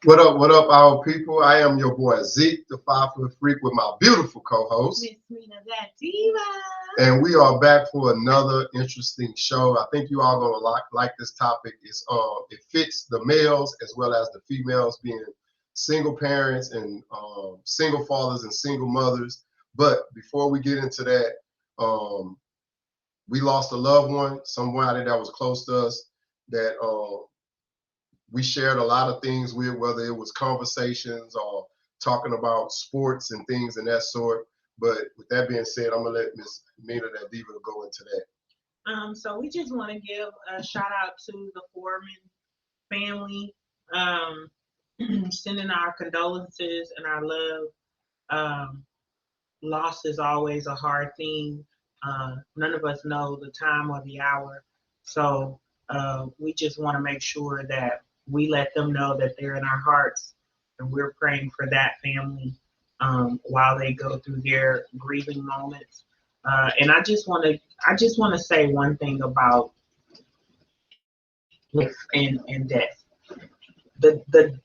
What up, our people? I am your boy Zeke, the 5 Foot Freak, with my beautiful co-host. Miss Mina that diva. And we are back for another interesting show. I think you all gonna like this topic. It fits the males as well as the females, being single parents and single fathers and single mothers. But before we get into that, we lost a loved one, somebody that was close to us that we shared a lot of things with, whether it was conversations or talking about sports and things and that sort. But with that being said, I'm gonna let Miss Mina that Diva go into that. So we just want to give a shout out to the Foreman family, sending our condolences and our love. Um, Loss is always a hard thing. None of us know the time or the hour, so we just want to make sure that we let them know that they're in our hearts, and we're praying for that family while they go through their grieving moments. And I just want to say one thing about life and death. The, the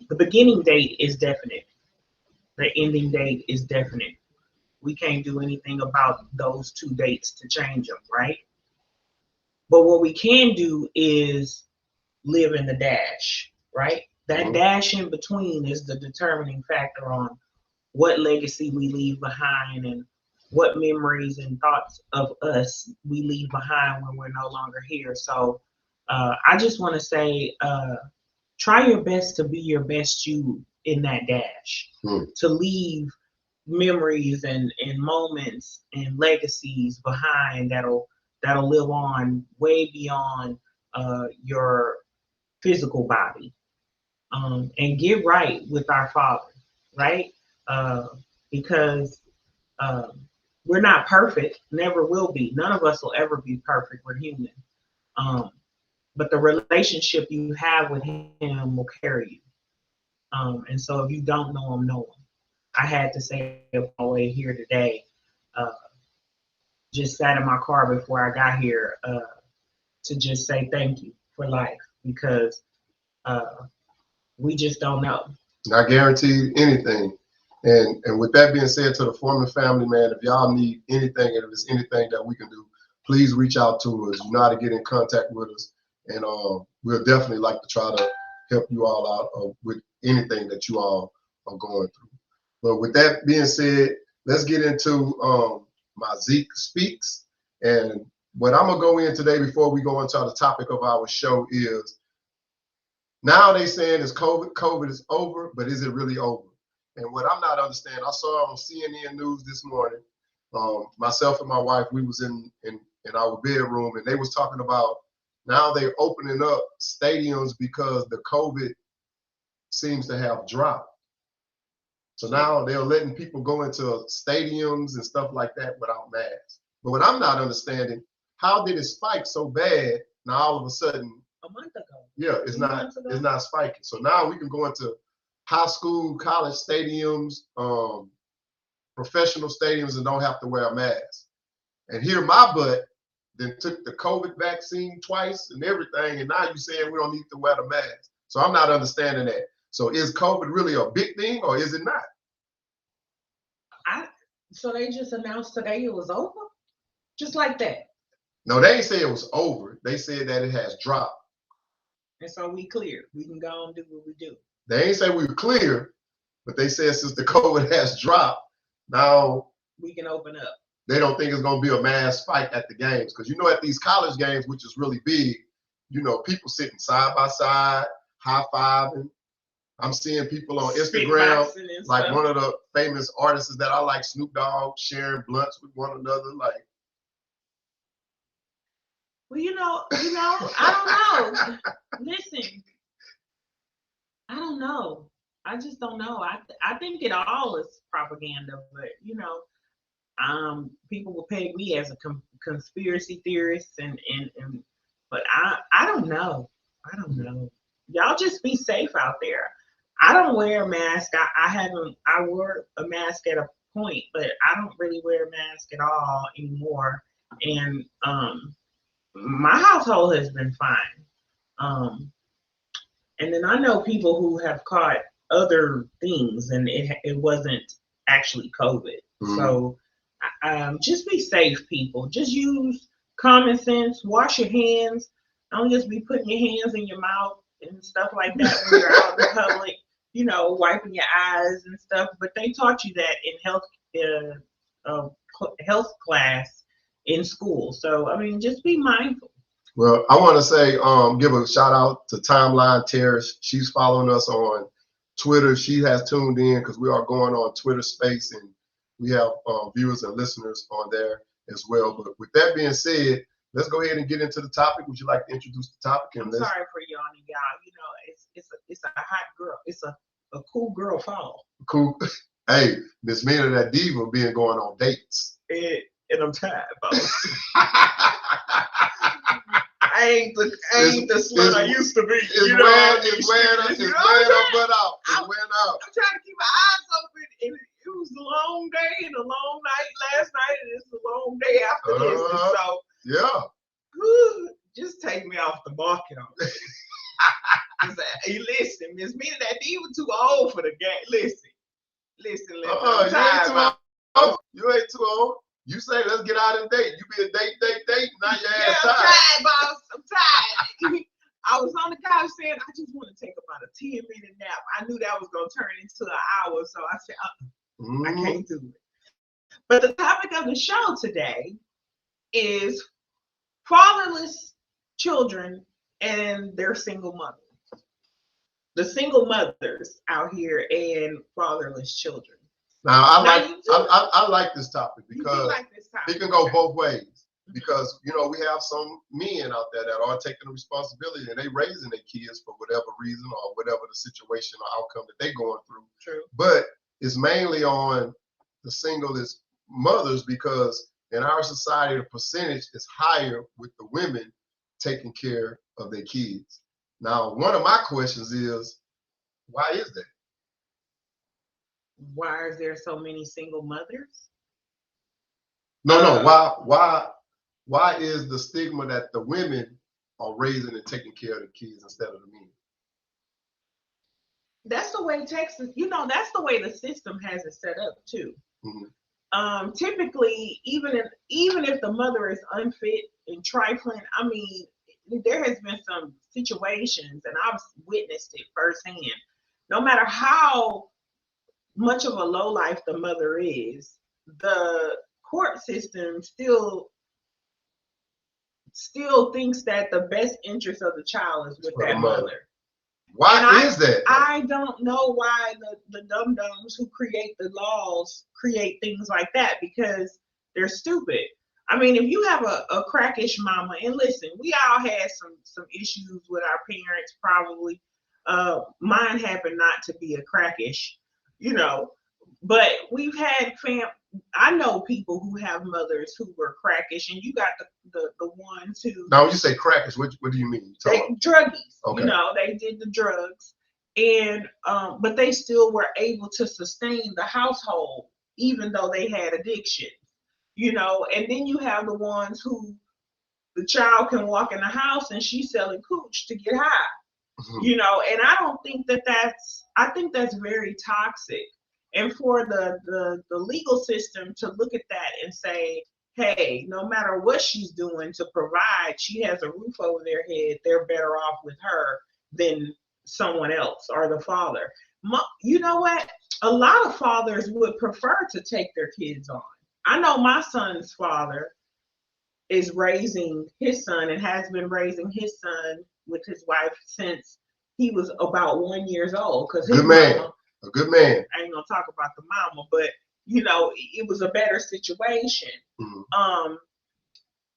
the beginning date is definite. The ending date is definite. We can't do anything about those two dates to change them, right? But what we can do is live in the dash, right? That dash in between is the determining factor on what legacy we leave behind and what memories and thoughts of us we leave behind when we're no longer here. So I just want to say, try your best to be your best you in that dash, to leave memories and moments and legacies behind that'll live on way beyond your physical body, and get right with our Father, right? Uh, because we're not perfect, never will be. None of us will ever be perfect. We're human. Um, but the relationship you have with Him will carry you. And so if you don't know Him, know Him. I had to say it on my way here today. Uh, just sat in my car before I got here to just say thank you for life, because uh, we just don't know. Not guaranteed anything. And with that being said, to the Foreman family, man, if y'all need anything, and if there's anything that we can do, please reach out to us. You know how to get in contact with us, and we'll definitely like to try to help you all out with anything that you all are going through. But with that being said, let's get into my Zeke Speaks. And what I'm gonna go in today before we go into the topic of our show is, now they saying is COVID is over, but is it really over? And what I'm not understanding, I saw on CNN News this morning, myself and my wife, we was in our bedroom, and they was talking about now they're opening up stadiums because the COVID seems to have dropped. So now they're letting people go into stadiums and stuff like that without masks. But what I'm not understanding, how did it spike so bad now all of a sudden? A month ago. Yeah, it's not spiking. So now we can go into high school, college stadiums, professional stadiums, and don't have to wear a mask. And here my butt then took the COVID vaccine twice and everything, and now you're saying we don't need to wear the mask. So I'm not understanding that. So is COVID really a big thing, or is it not? So they just announced today it was over? Just like that? No, they ain't say it was over. They said that it has dropped. And so we clear. We can go and do what we do. They ain't say we were clear, but they said since the COVID has dropped, now we can open up. They don't think it's going to be a mass spike at the games. Because, you know, at these college games, which is really big, you know, people sitting side by side, high-fiving. I'm seeing people on Instagram, like one of the famous artists that I like, Snoop Dogg, sharing blunts with one another. Like, well, I don't know. Listen, I don't know. I just don't know. I think it all is propaganda, but people will peg me as a conspiracy theorist, but I don't know. I don't know. Y'all just be safe out there. I don't wear a mask. I wore a mask at a point, but I don't really wear a mask at all anymore. And my household has been fine. And then I know people who have caught other things and it wasn't actually COVID. So just be safe, people. Just use common sense. Wash your hands. Don't just be putting your hands in your mouth and stuff like that when you're out in public. You know, wiping your eyes and stuff. But they taught you that in health class in school. So I mean, just be mindful. Well, I want to say, give a shout out to Timeline Terrace. She's following us on Twitter. She has tuned in because we are going on Twitter Space, and we have viewers and listeners on there as well. But with that being said, let's go ahead and get into the topic. Would you like to introduce the topic? I'm sorry for yawning, y'all. You know, it's a hot girl. It's a cool girl fall. Cool. Hey, Miss Mina, that diva being going on dates. And I'm tired, boss. I ain't the slut I used to be. It's wearing her butt out. It's wearing out. I'm trying to keep my eyes open, and it was a long day and a long night last night, and it's a long day after this. And so yeah, just take me off the market on it. Hey, listen, Miss Mina, that diva too old for the game. Listen. You ain't too old. You say let's get out and date. You be a date. Now your ass tired. I'm tired, boss. I'm tired. I was on the couch saying I just want to take about a 10-minute nap. I knew that was gonna turn into an hour, so I said I can't do it. But the topic of the show today is fatherless children and their single mothers. The single mothers out here and fatherless children. Now I like this topic because it can go both ways. Because we have some men out there that are taking the responsibility and they raising their kids for whatever reason or whatever the situation or outcome that they're going through. True. But it's mainly on the singlest mothers because in our society the percentage is higher with the women taking care of their kids. Now, one of my questions is, why is that? Why is there so many single mothers? No. Why is the stigma that the women are raising and taking care of the kids instead of the men? That's the way Texas, that's the way the system has it set up too. Mm-hmm. Typically, even if the mother is unfit and trifling, I mean, there has been some situations, and I've witnessed it firsthand. No matter how much of a lowlife the mother is, the court system still thinks that the best interest of the child is with that mother. Why is that? I don't know why the dum-dums who create the laws create things like that, because they're stupid. I mean, if you have a crackish mama, and listen, we all had some issues with our parents, probably. Mine happened not to be a crackish, but we've had I know people who have mothers who were crackish, and you got the ones who. Now, when you say crackish, what do you mean? Druggies. Okay. They did the drugs, and but they still were able to sustain the household even though they had addiction. And then you have the ones who the child can walk in the house and she's selling cooch to get high. Mm-hmm. And I don't think I think that's very toxic. And for the legal system to look at that and say, hey, no matter what she's doing to provide, she has a roof over their head, they're better off with her than someone else or the father. You know what? A lot of fathers would prefer to take their kids on. I know my son's father is raising his son and has been raising his son with his wife since he was about 1 year old. Good man. A good man. I ain't gonna talk about the mama, but it was a better situation. Mm-hmm.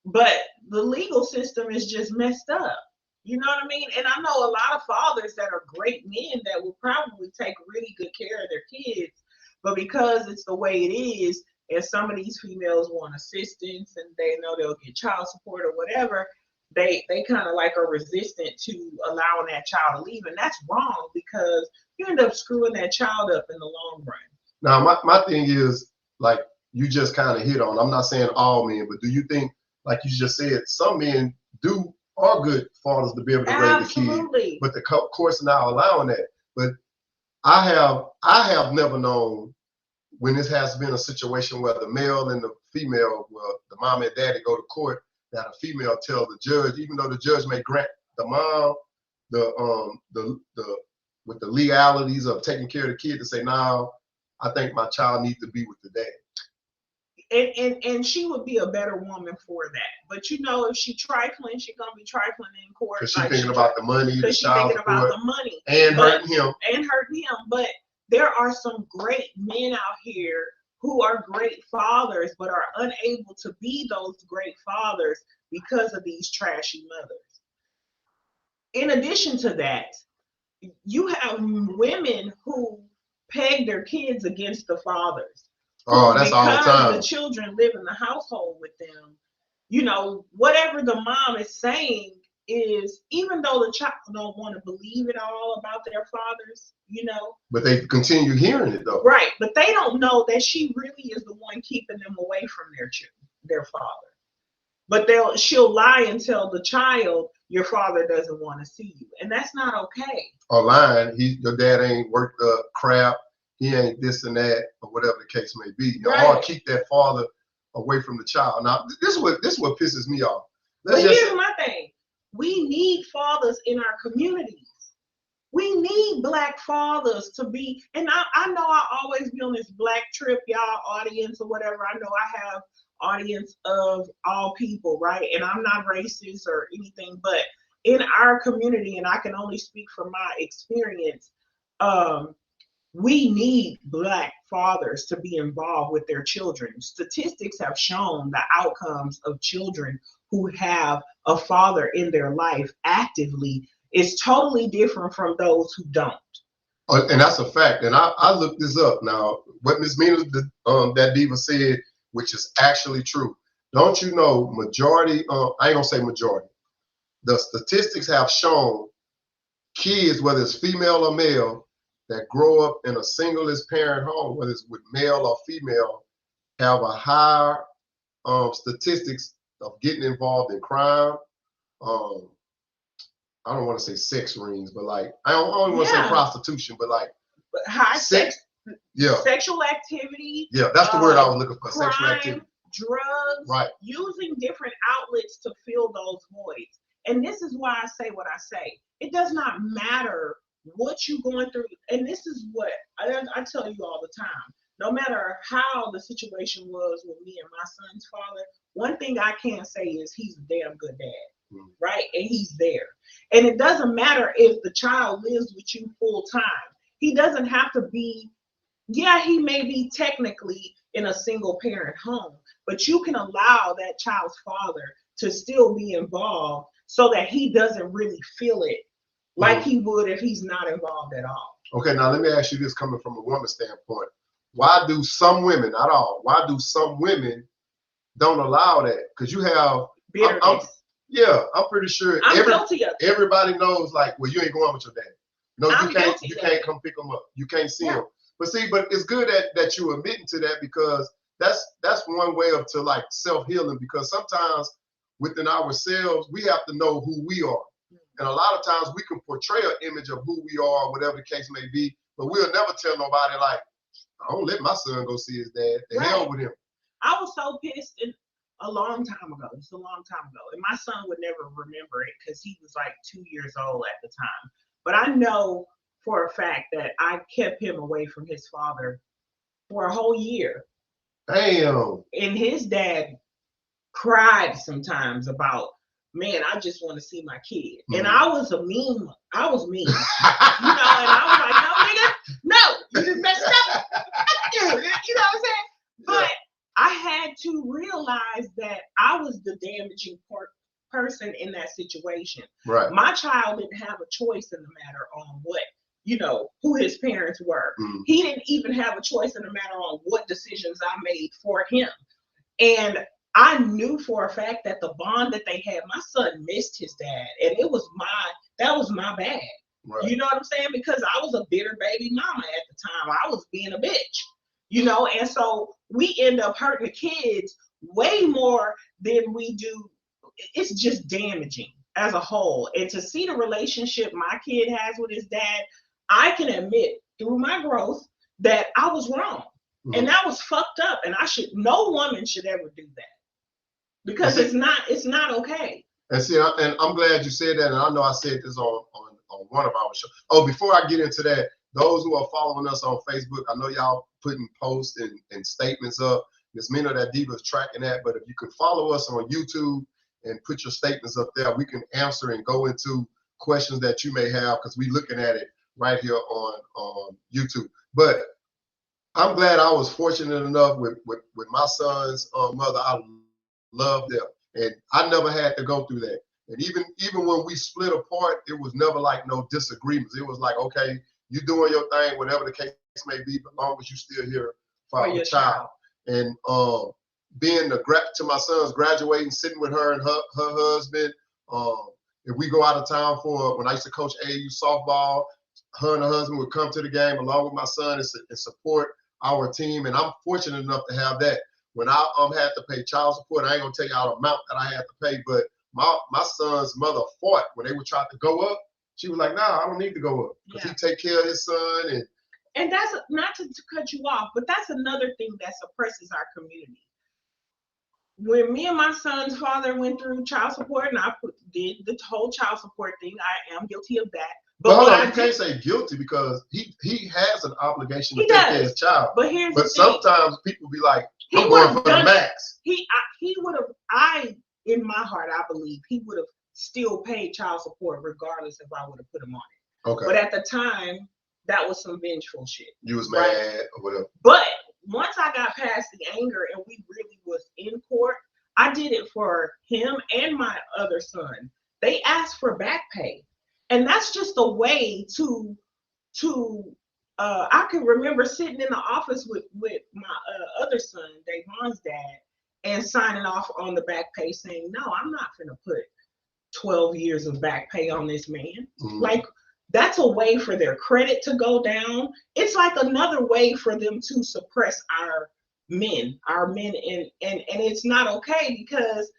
But the legal system is just messed up. You know what I mean? And I know a lot of fathers that are great men that will probably take really good care of their kids, but because it's the way it is, and some of these females want assistance and they know they'll get child support or whatever, they kind of like are resistant to allowing that child to leave. And that's wrong, because you end up screwing that child up in the long run. Now, my thing is, like you just kind of hit on, I'm not saying all men, but do you think, like you just said, some men do are good fathers to be able to raise the kid. Absolutely. But the courts are not allowing that. But I have never known when this has been a situation where the male and the female, well, the mom and daddy go to court, that a female tells the judge, even though the judge may grant the mom with the legalities of taking care of the kid, to say, no, I think my child needs to be with the dad. And she would be a better woman for that. But you know, if she trifling, she's gonna be trifling in court. Because she's thinking about the money, because she's thinking about the money and hurting him. But there are some great men out here who are great fathers, but are unable to be those great fathers because of these trashy mothers. In addition to that, you have women who peg their kids against the fathers. Oh, that's all the time. Because the children live in the household with them, you know, whatever the mom is saying is, even though the child don't want to believe it all about their fathers, you know. But they continue hearing it though. Right, but they don't know that she really is the one keeping them away from their father. But she'll lie and tell the child, your father doesn't want to see you, and that's not okay. Or lying, your dad ain't worked the crap. He ain't this and that, or whatever the case may be. Right. Or keep that father away from the child. Now, this is what pisses me off. But here's my thing. We need fathers in our communities. We need Black fathers to be, and I know I always be on this Black trip, y'all, audience or whatever. I know I have audience of all people, right? And I'm not racist or anything, but in our community, and I can only speak from my experience, we need Black fathers to be involved with their children. Statistics have shown the outcomes of children who have a father in their life actively is totally different from those who don't. And that's a fact. And I looked this up. Now, what Ms. Mina, that diva said, which is actually true. Don't you know, majority, I ain't gonna say majority, the statistics have shown kids, whether it's female or male, that grow up in a singlest parent home, whether it's with male or female, have a higher statistics of getting involved in crime. I don't want to say sex rings, but like I don't want to say prostitution, but like high sex, yeah, sexual activity. Yeah, that's the word I was looking for. Crime, sexual activity, drugs, right? Using different outlets to fill those voids. And this is why I say what I say. It does not matter what you're going through. And this is what I tell you all the time. No matter how the situation was with me and my son's father, one thing I can say is he's a damn good dad, right? And he's there. And it doesn't matter if the child lives with you full time. He doesn't have to be, yeah, he may be technically in a single parent home, but you can allow that child's father to still be involved so that he doesn't really feel it like he would if he's not involved at all. Okay, now let me ask you this, coming from a woman's standpoint. Why do some women, not all, why do some women don't allow that? Because you have, I'm pretty sure guilty of it. Everybody knows, like, well, you ain't going with your dad. No, you can't come pick them up. You can't see them. But see, but it's good that you admitting to that, because that's one way to like self-healing, because sometimes within ourselves, we have to know who we are. And a lot of times we can portray an image of who we are, whatever the case may be, but we'll never tell nobody, like, I don't let my son go see his dad. The hell with him. I was so pissed a long time ago. It's a long time ago. And my son would never remember it because he was like 2 years old at the time. But I know for a fact that I kept him away from his father for a whole year. Damn. And his dad cried sometimes about, man, I just want to see my kid. And I was mean. You know, and I was like, no, nigga, no, you just messed up. You know what I'm saying? But I had to realize that I was the damaging person in that situation. Right. My child didn't have a choice in the matter on who his parents were. He didn't even have a choice in the matter on what decisions I made for him. And I knew for a fact that the bond that they had, my son missed his dad, and that was my bad. Right. You know what I'm saying? Because I was a bitter baby mama at the time. I was being a bitch, and so we end up hurting the kids way more than we do. It's just damaging. as a whole, and to see the relationship my kid has with his dad, I can admit through my growth that I was wrong. Mhm. And that was fucked up. And no woman should ever do that. Because it's not okay. And see, and I'm glad you said that. And I know I said this on one of our shows. Oh, before I get into that, those who are following us on Facebook, I know y'all putting posts and statements up. Miss Mina, that diva is tracking that. But if you could follow us on YouTube and put your statements up there, we can answer and go into questions that you may have, because we're looking at it right here on YouTube. But I'm glad I was fortunate enough with my son's mother. I love them, and I never had to go through that. And even when we split apart, it was never like no disagreements. It was like, okay, you doing your thing, whatever the case may be, but long as you still here for our child. And being to my son's graduating, sitting with her and her husband. If we go out of town when I used to coach AAU softball, her and her husband would come to the game along with my son and support our team. And I'm fortunate enough to have that. When I had to pay child support, I ain't gonna tell y'all the amount that I had to pay, but my son's mother fought when they were trying to go up. She was like, "Nah, I don't need to go up, because he take care of his son." And that's not to cut you off, but that's another thing that suppresses our community. When me and my son's father went through child support, and I did the whole child support thing, I am guilty of that. But hold on, you can't say guilty, because he has an obligation to take care of his child. But sometimes people be like, I'm going for the max. He would have, in my heart, I believe he would have still paid child support regardless if I would have put him on it. Okay. But at the time, that was some vengeful shit. You was mad or whatever. But once I got past the anger and we really was in court, I did it for him and my other son. They asked for back pay. And that's just a way to I can remember sitting in the office with my other son, Davon's dad, and signing off on the back pay saying, no, I'm not gonna put 12 years of back pay on this man. Mm-hmm. Like, that's a way for their credit to go down. It's like another way for them to suppress our men, and it's not okay, because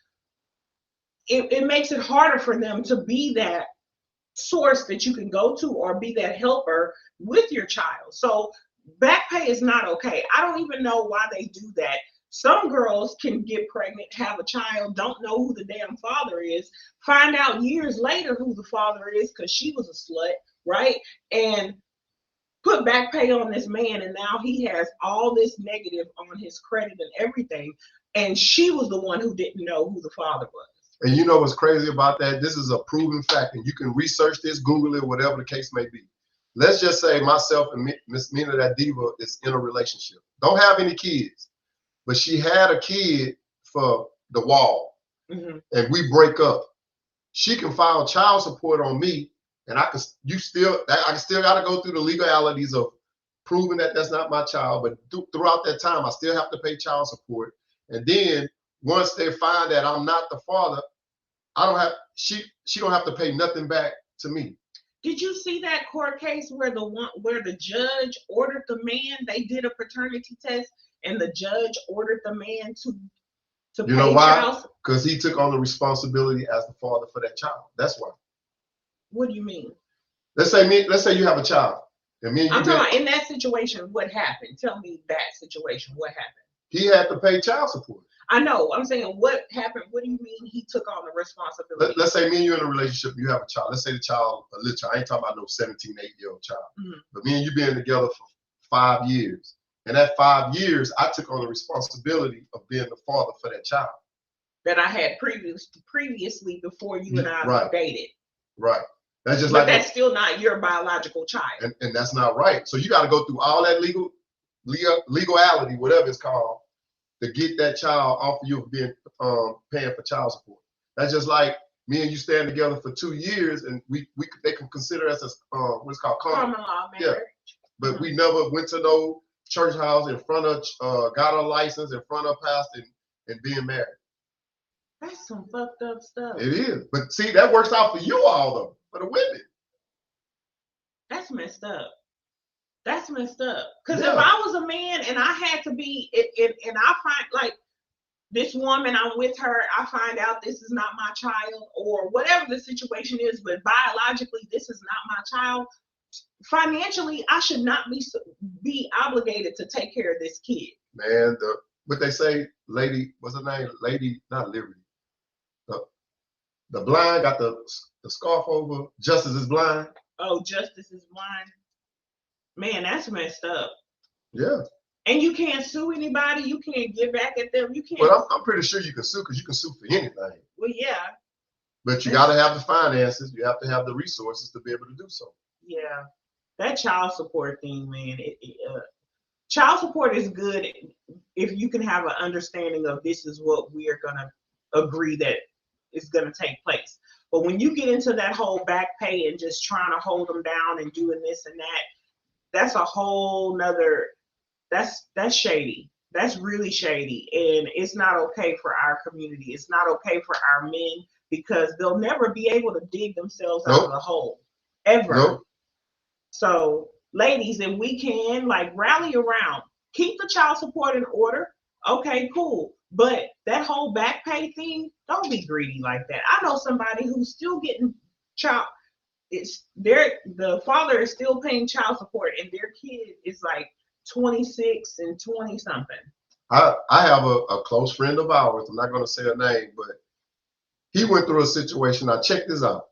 it makes it harder for them to be that source that you can go to or be that helper with your child. So back pay is not okay. I don't even know why they do that. Some girls can get pregnant, have a child, don't know who the damn father is, find out years later who the father is because she was a slut, right? And put back pay on this man, and now he has all this negative on his credit and everything, and she was the one who didn't know who the father was. And you know what's crazy about that? This is a proven fact, and you can research this, Google it, whatever the case may be. Let's just say myself and Miss Mina, that diva, is in a relationship. Don't have any kids, but she had a kid for the wall, mm-hmm. and we break up. She can file child support on me, and I still got to go through the legalities of proving that that's not my child. But throughout that time, I still have to pay child support. And then once they find that I'm not the father, she don't have to pay nothing back to me. Did you see that court case where the judge ordered the man? They did a paternity test, and the judge ordered the man to pay. You know why? Because he took on the responsibility as the father for that child. That's why. What do you mean? Let's say you have a child, and me and you. I'm talking about in that situation. What happened? Tell me that situation. What happened? He had to pay child support. I know. I'm saying, what happened? What do you mean he took on the responsibility? Let's say me and you in a relationship, you have a child. Let's say the child, a little child. I ain't talking about no 17, 8-year-old child. Mm-hmm. But me and you been together for 5 years. And that 5 years, I took on the responsibility of being the father for that child. That I had previously before you and I dated. Right. That's just that's still not your biological child. And that's not right. So you got to go through all that legality, whatever it's called, to get that child off of you of being paying for child support. That's just like me and you staying together for 2 years, and they can consider us as what's called common law marriage. Yeah. But we never went to no church house in front of got our license in front of pastor and being married. That's some fucked up stuff. It is. But see, that works out for you all though, for the women. That's messed up. That's messed up. Because if I was a man and I had to be, and I find like this woman, I'm with her, I find out this is not my child, or whatever the situation is, but biologically this is not my child. Financially, I should not be obligated to take care of this kid. Man, what they say, lady, what's her name? Lady, not Liberty. The blind got the scarf over. Justice is blind. Oh, justice is blind. Man, that's messed up. Yeah. And you can't sue anybody. You can't get back at them. You can't. Well, I'm pretty sure you can sue because you can sue for anything. Well, yeah. But you got to have the finances. You have to have the resources to be able to do so. Yeah. That child support thing, man. Child support is good if you can have an understanding of this is what we are going to agree that is going to take place. But when you get into that whole back pay and just trying to hold them down and doing this and that, that's a whole nother, that's shady. That's really shady. And it's not okay for our community. It's not okay for our men because they'll never be able to dig themselves out of the hole. Ever. Nope. So, ladies, if we can, like, rally around, keep the child support in order. Okay, cool. But that whole back pay thing, don't be greedy like that. I know somebody who's still getting the father is still paying child support and their kid is like 26 and 20 something. I have a close friend of ours. I'm not going to say her name, but he went through a situation. Now check this out.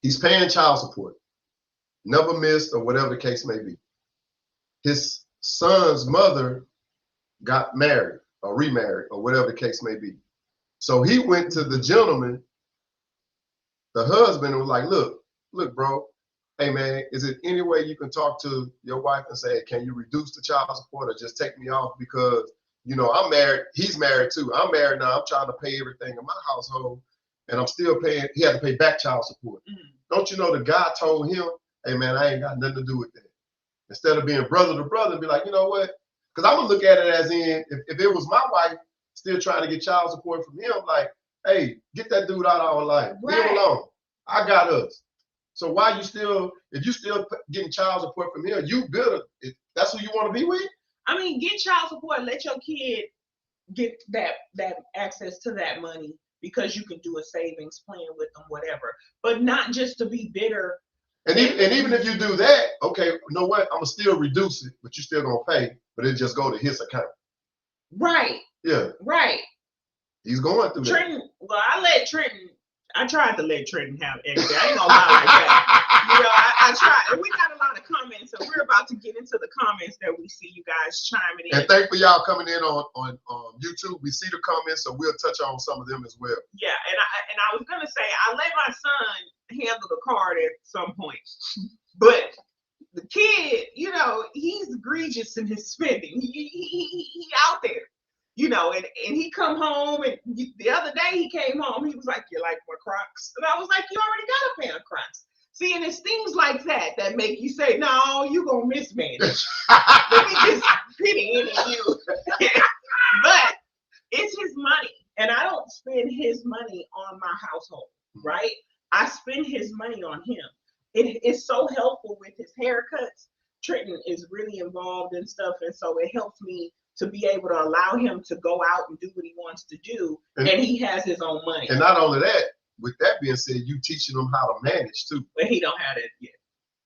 He's paying child support. Never missed or whatever the case may be. His son's mother got married or remarried or whatever the case may be. So he went to the gentleman, the husband, and was like, look, bro, hey man, is it any way you can talk to your wife and say, hey, can you reduce the child support or just take me off? Because, you know, I'm married, he's married too. I'm married now, I'm trying to pay everything in my household and I'm still paying, he had to pay back child support. Don't you know the guy told him, hey man, I ain't got nothing to do with that. Instead of being brother to brother, be like, you know what? Because I'm gonna look at it as in, if it was my wife still trying to get child support from him, like, hey, get that dude out of our life. Leave him alone. I got us. So why if you still getting child support from him, you better, if that's who you want to be with? I mean, get child support, let your kid get that access to that money because you can do a savings plan with them, whatever. But not just to be bitter. And even if you do that, okay, you know what? I'm gonna still reduce it, but you still gonna pay, but it just go to his account. Right. Yeah. Right. He's going through Trenton, that. Well, I tried to let Trenton have everything. I ain't gonna lie like that. You know, I tried. And we got a lot of comments, so we're about to get into the comments that we see you guys chiming in. And thank for y'all coming in on YouTube. We see the comments, so we'll touch on some of them as well. Yeah, and I was gonna say I let my son handle the card at some point, but the kid, you know, he's egregious in his spending. He out there. You know, and he come home, and the other day he came home, he was like, you like my Crocs? And I was like, you already got a pair of Crocs. See, and it's things like that make you say, no, you gonna mismanage. Let me just pity in you. But it's his money, and I don't spend his money on my household, right? I spend his money on him. It's so helpful with his haircuts. Trenton is really involved in stuff, and so it helps me to be able to allow him to go out and do what he wants to do, and he has his own money. And not only that, with that being said, you teaching him how to manage too. But he don't have that yet.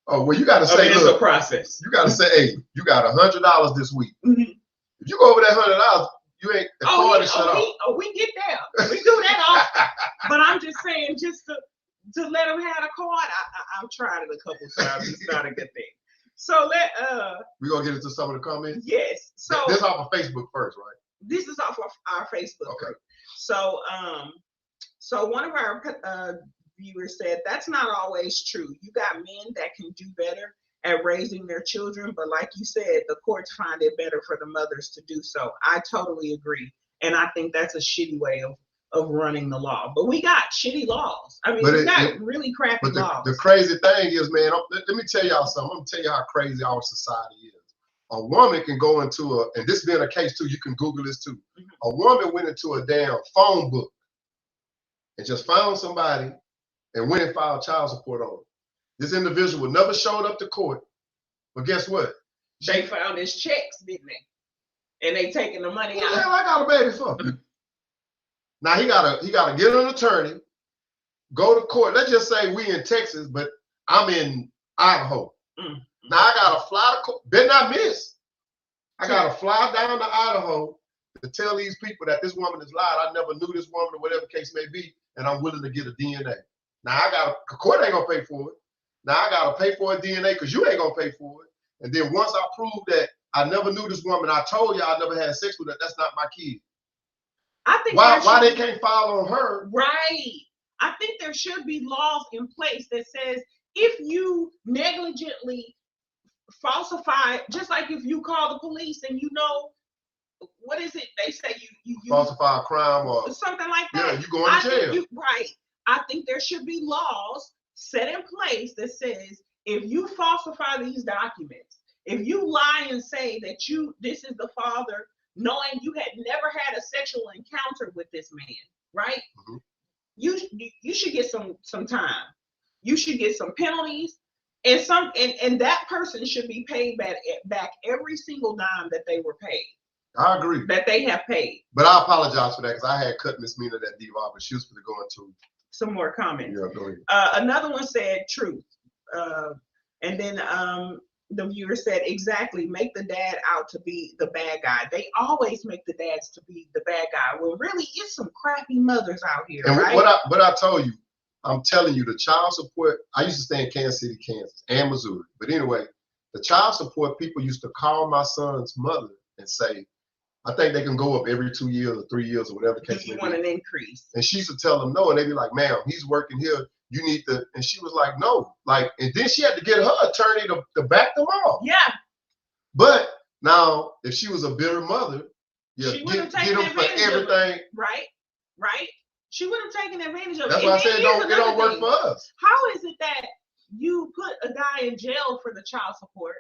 Oh, well, you got to say, it's a process. You got to say, hey, you got $100 this week. Mm-hmm. If you go over that $100, you ain't the card to shut off. We get there. We do that often. But I'm just saying, just to let him have a card, I've tried it a couple times. It's not a good thing. So we're gonna get into some of the comments. Yes. So this off of Facebook first, right? This is off of our Facebook. Okay. So so one of our viewers said that's not always true. You got men that can do better at raising their children, but like you said, the courts find it better for the mothers to do so. I totally agree, and I think that's a shitty way of running the law. But we got shitty laws. I mean, we got really crappy laws. The crazy thing is, man, let me tell y'all something. I'm gonna tell you how crazy our society is. A woman can go into and this being a case too, you can Google this too. Mm-hmm. A woman went into a damn phone book and just found somebody and went and filed child support on it. This individual never showed up to court, but guess what? They found his checks, didn't they? And they taking the money out. What the hell I got a baby for? Now he gotta get an attorney, go to court. Let's just say we in Texas, but I'm in Idaho. Now I gotta fly to court. Better not miss. I gotta fly down to Idaho to tell these people that this woman is lied. I never knew this woman or whatever the case may be, and I'm willing to get a DNA. Now court ain't gonna pay for it. Now I gotta pay for a DNA because you ain't gonna pay for it. And then once I prove that I never knew this woman, I told you I never had sex with her, that's not my kid. I think why they can't file on her? Right. I think there should be laws in place that says if you negligently falsify, just like if you call the police and you know, what is it? They say you falsify a crime or something like that. Yeah, you going to jail. Right. I think there should be laws set in place that says if you falsify these documents, if you lie and say that this is the father, knowing you had never had a sexual encounter with this man, right? Mm-hmm. You should get some time. You should get some penalties, and that person should be paid back every single dime that they were paid. I agree. That they have paid. But I apologize for that because I had cut Miss Mina that D.U.R, but she was going to go into some more comments. Yeah, go ahead. Another one said truth. And then the viewer said, exactly, make the dad out to be the bad guy. They always make the dads to be the bad guy. Well, really, it's some crappy mothers out here, and right? What I told you, I'm telling you, the child support, I used to stay in Kansas City, Kansas, and Missouri. But anyway, the child support people used to call my son's mother and say, I think they can go up every 2 years or 3 years or whatever the case may be. You want an increase. And she used to tell them no, and they'd be like, ma'am, he's working here. You need to, and she was like, no. Like, and then she had to get her attorney to back them off. Yeah. But now, if she was a bitter mother, she would have taken advantage of everything. Right. She would have taken advantage of it. That's why I said it don't work for us. How is it that you put a guy in jail for the child support?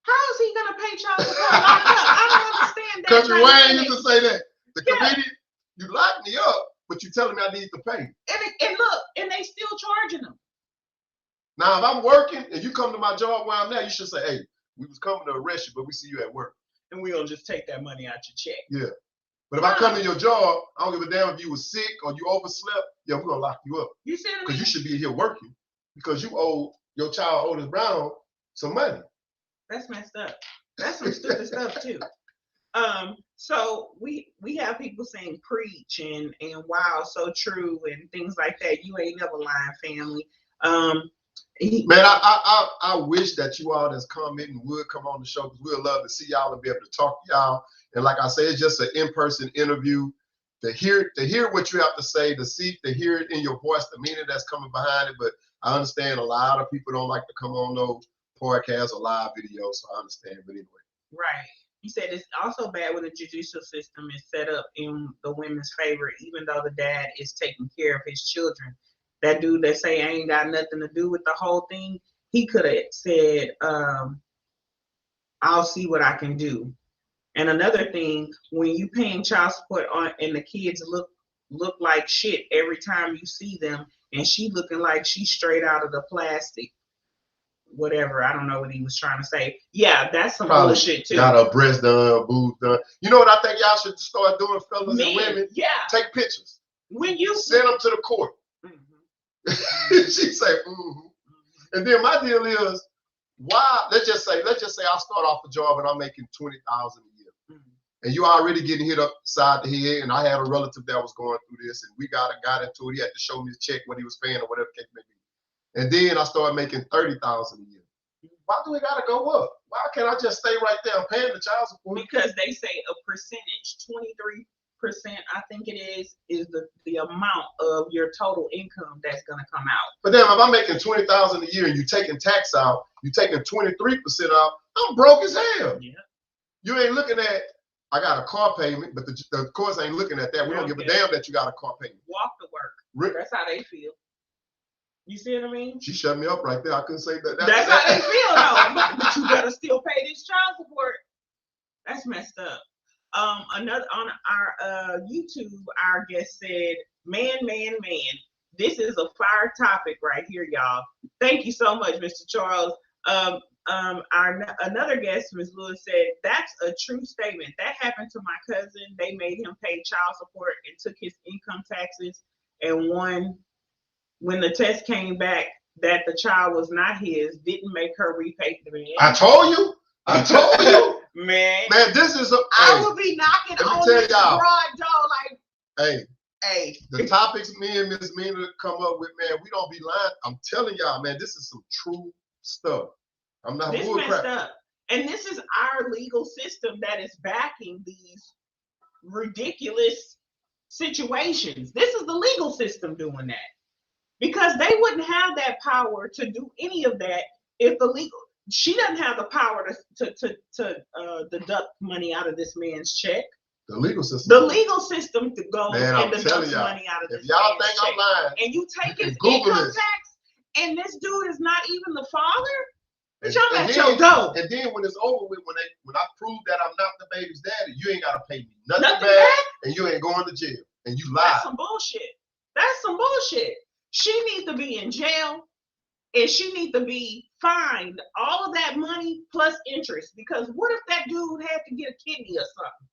How is he gonna pay child support? I don't understand that. Country Wayne used to say that. The comedian, you locked me up, but you telling me I need to pay. And look, and they still charging them. Now, if I'm working and you come to my job where I'm at, you should say, hey, we was coming to arrest you, but we see you at work. And we don't just take that money out your check. Yeah. But if I come to your job, I don't give a damn if you were sick or you overslept. Yeah, we're gonna lock you up. You see what I mean? Because you should be here working because your child Otis Brown some money. That's messed up. That's some stupid stuff too. So we have people saying preach and wow, so true and things like that. You ain't never lying, family. Man, I wish that you all that's commenting would come on the show because we'd love to see y'all and be able to talk to y'all. And like I said, it's just an in-person interview to hear what you have to say, to hear it in your voice, the meaning that's coming behind it. But I understand a lot of people don't like to come on those podcasts or live videos, so I understand. But anyway. Right. He said it's also bad when the judicial system is set up in the women's favor, even though the dad is taking care of his children. That dude that say ain't got nothing to do with the whole thing, he could have said, I'll see what I can do. And another thing, when you paying child support on and the kids look like shit every time you see them, and she looking like she's straight out of the plastic. Whatever, I don't know what he was trying to say. Yeah, that's some bullshit too. Got her breast done, boobs done. You know what I think y'all should start doing, fellas and women? Yeah. Take pictures. When you send them to the court. Mm-hmm. She say, mm-hmm. And then my deal is, why? Let's just say I start off the job and I'm making $20,000 a year, and you already getting hit upside the head. And I had a relative that was going through this, and we got into it. He had to show me the check what he was paying or whatever the case may be. And then I started making $30,000 a year. Why do we gotta go up? Why can't I just stay right there and paying the child support? Because they say a percentage, 23%, I think it is the amount of your total income that's gonna come out. But then if I'm making $20,000 a year and you taking tax out, you taking 23% out, I'm broke as hell. Yeah. You ain't looking at I got a car payment, but the courts ain't looking at that. We don't give a damn that you got a car payment. Walk to work. That's how they feel. You see what I mean? She shut me up right there. I couldn't say that. That's how they feel, though. But you better still pay this child support. That's messed up. Another on our YouTube, our guest said, "Man, this is a fire topic right here, y'all." Thank you so much, Mr. Charles. Another guest, Ms. Lewis, said that's a true statement. That happened to my cousin. They made him pay child support and took his income taxes. And when the test came back that the child was not his, didn't make her repay the man. I told you. Man, this is I will be knocking on this broad door like, hey. The topics me and Miss Mina come up with, man, we don't be lying. I'm telling y'all, man, this is some true stuff. I'm not this messed up. And this is our legal system that is backing these ridiculous situations. This is the legal system doing that. Because they wouldn't have that power to do any of that if she doesn't have the power to deduct money out of this man's check. The legal system. The legal system goes and deducts y'all, money out of this if y'all man's think check. I'm lying, and you take his income tax, and this dude is not even the father. But y'all let your go. And then when it's over with, when I prove that I'm not the baby's daddy, you ain't gotta pay me nothing back, and you ain't going to jail, and you lie. That's some bullshit. That's some bullshit. She needs to be in jail, and she needs to be fined all of that money plus interest. Because what if that dude had to get a kidney or something,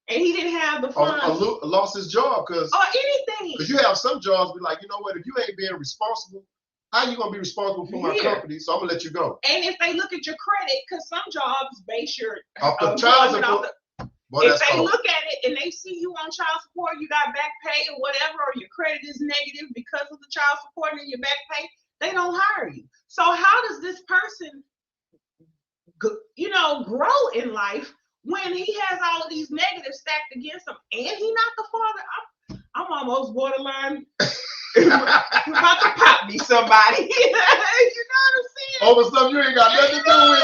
and he didn't have the funds? Or lost his job or anything. Because you have some jobs be like, you know what? If you ain't being responsible, how you gonna be responsible for my company? So I'm gonna let you go. And if they look at your credit, because some jobs base your off the child support. If they look at it and they see you on child support, you got back pay or whatever, or your credit is negative because of the child support and your back pay, they don't hire you. So how does this person, grow in life when he has all of these negatives stacked against him and he's not the father? I'm almost borderline about to pop me somebody. You know what I'm saying? Over something you ain't got nothing to do with.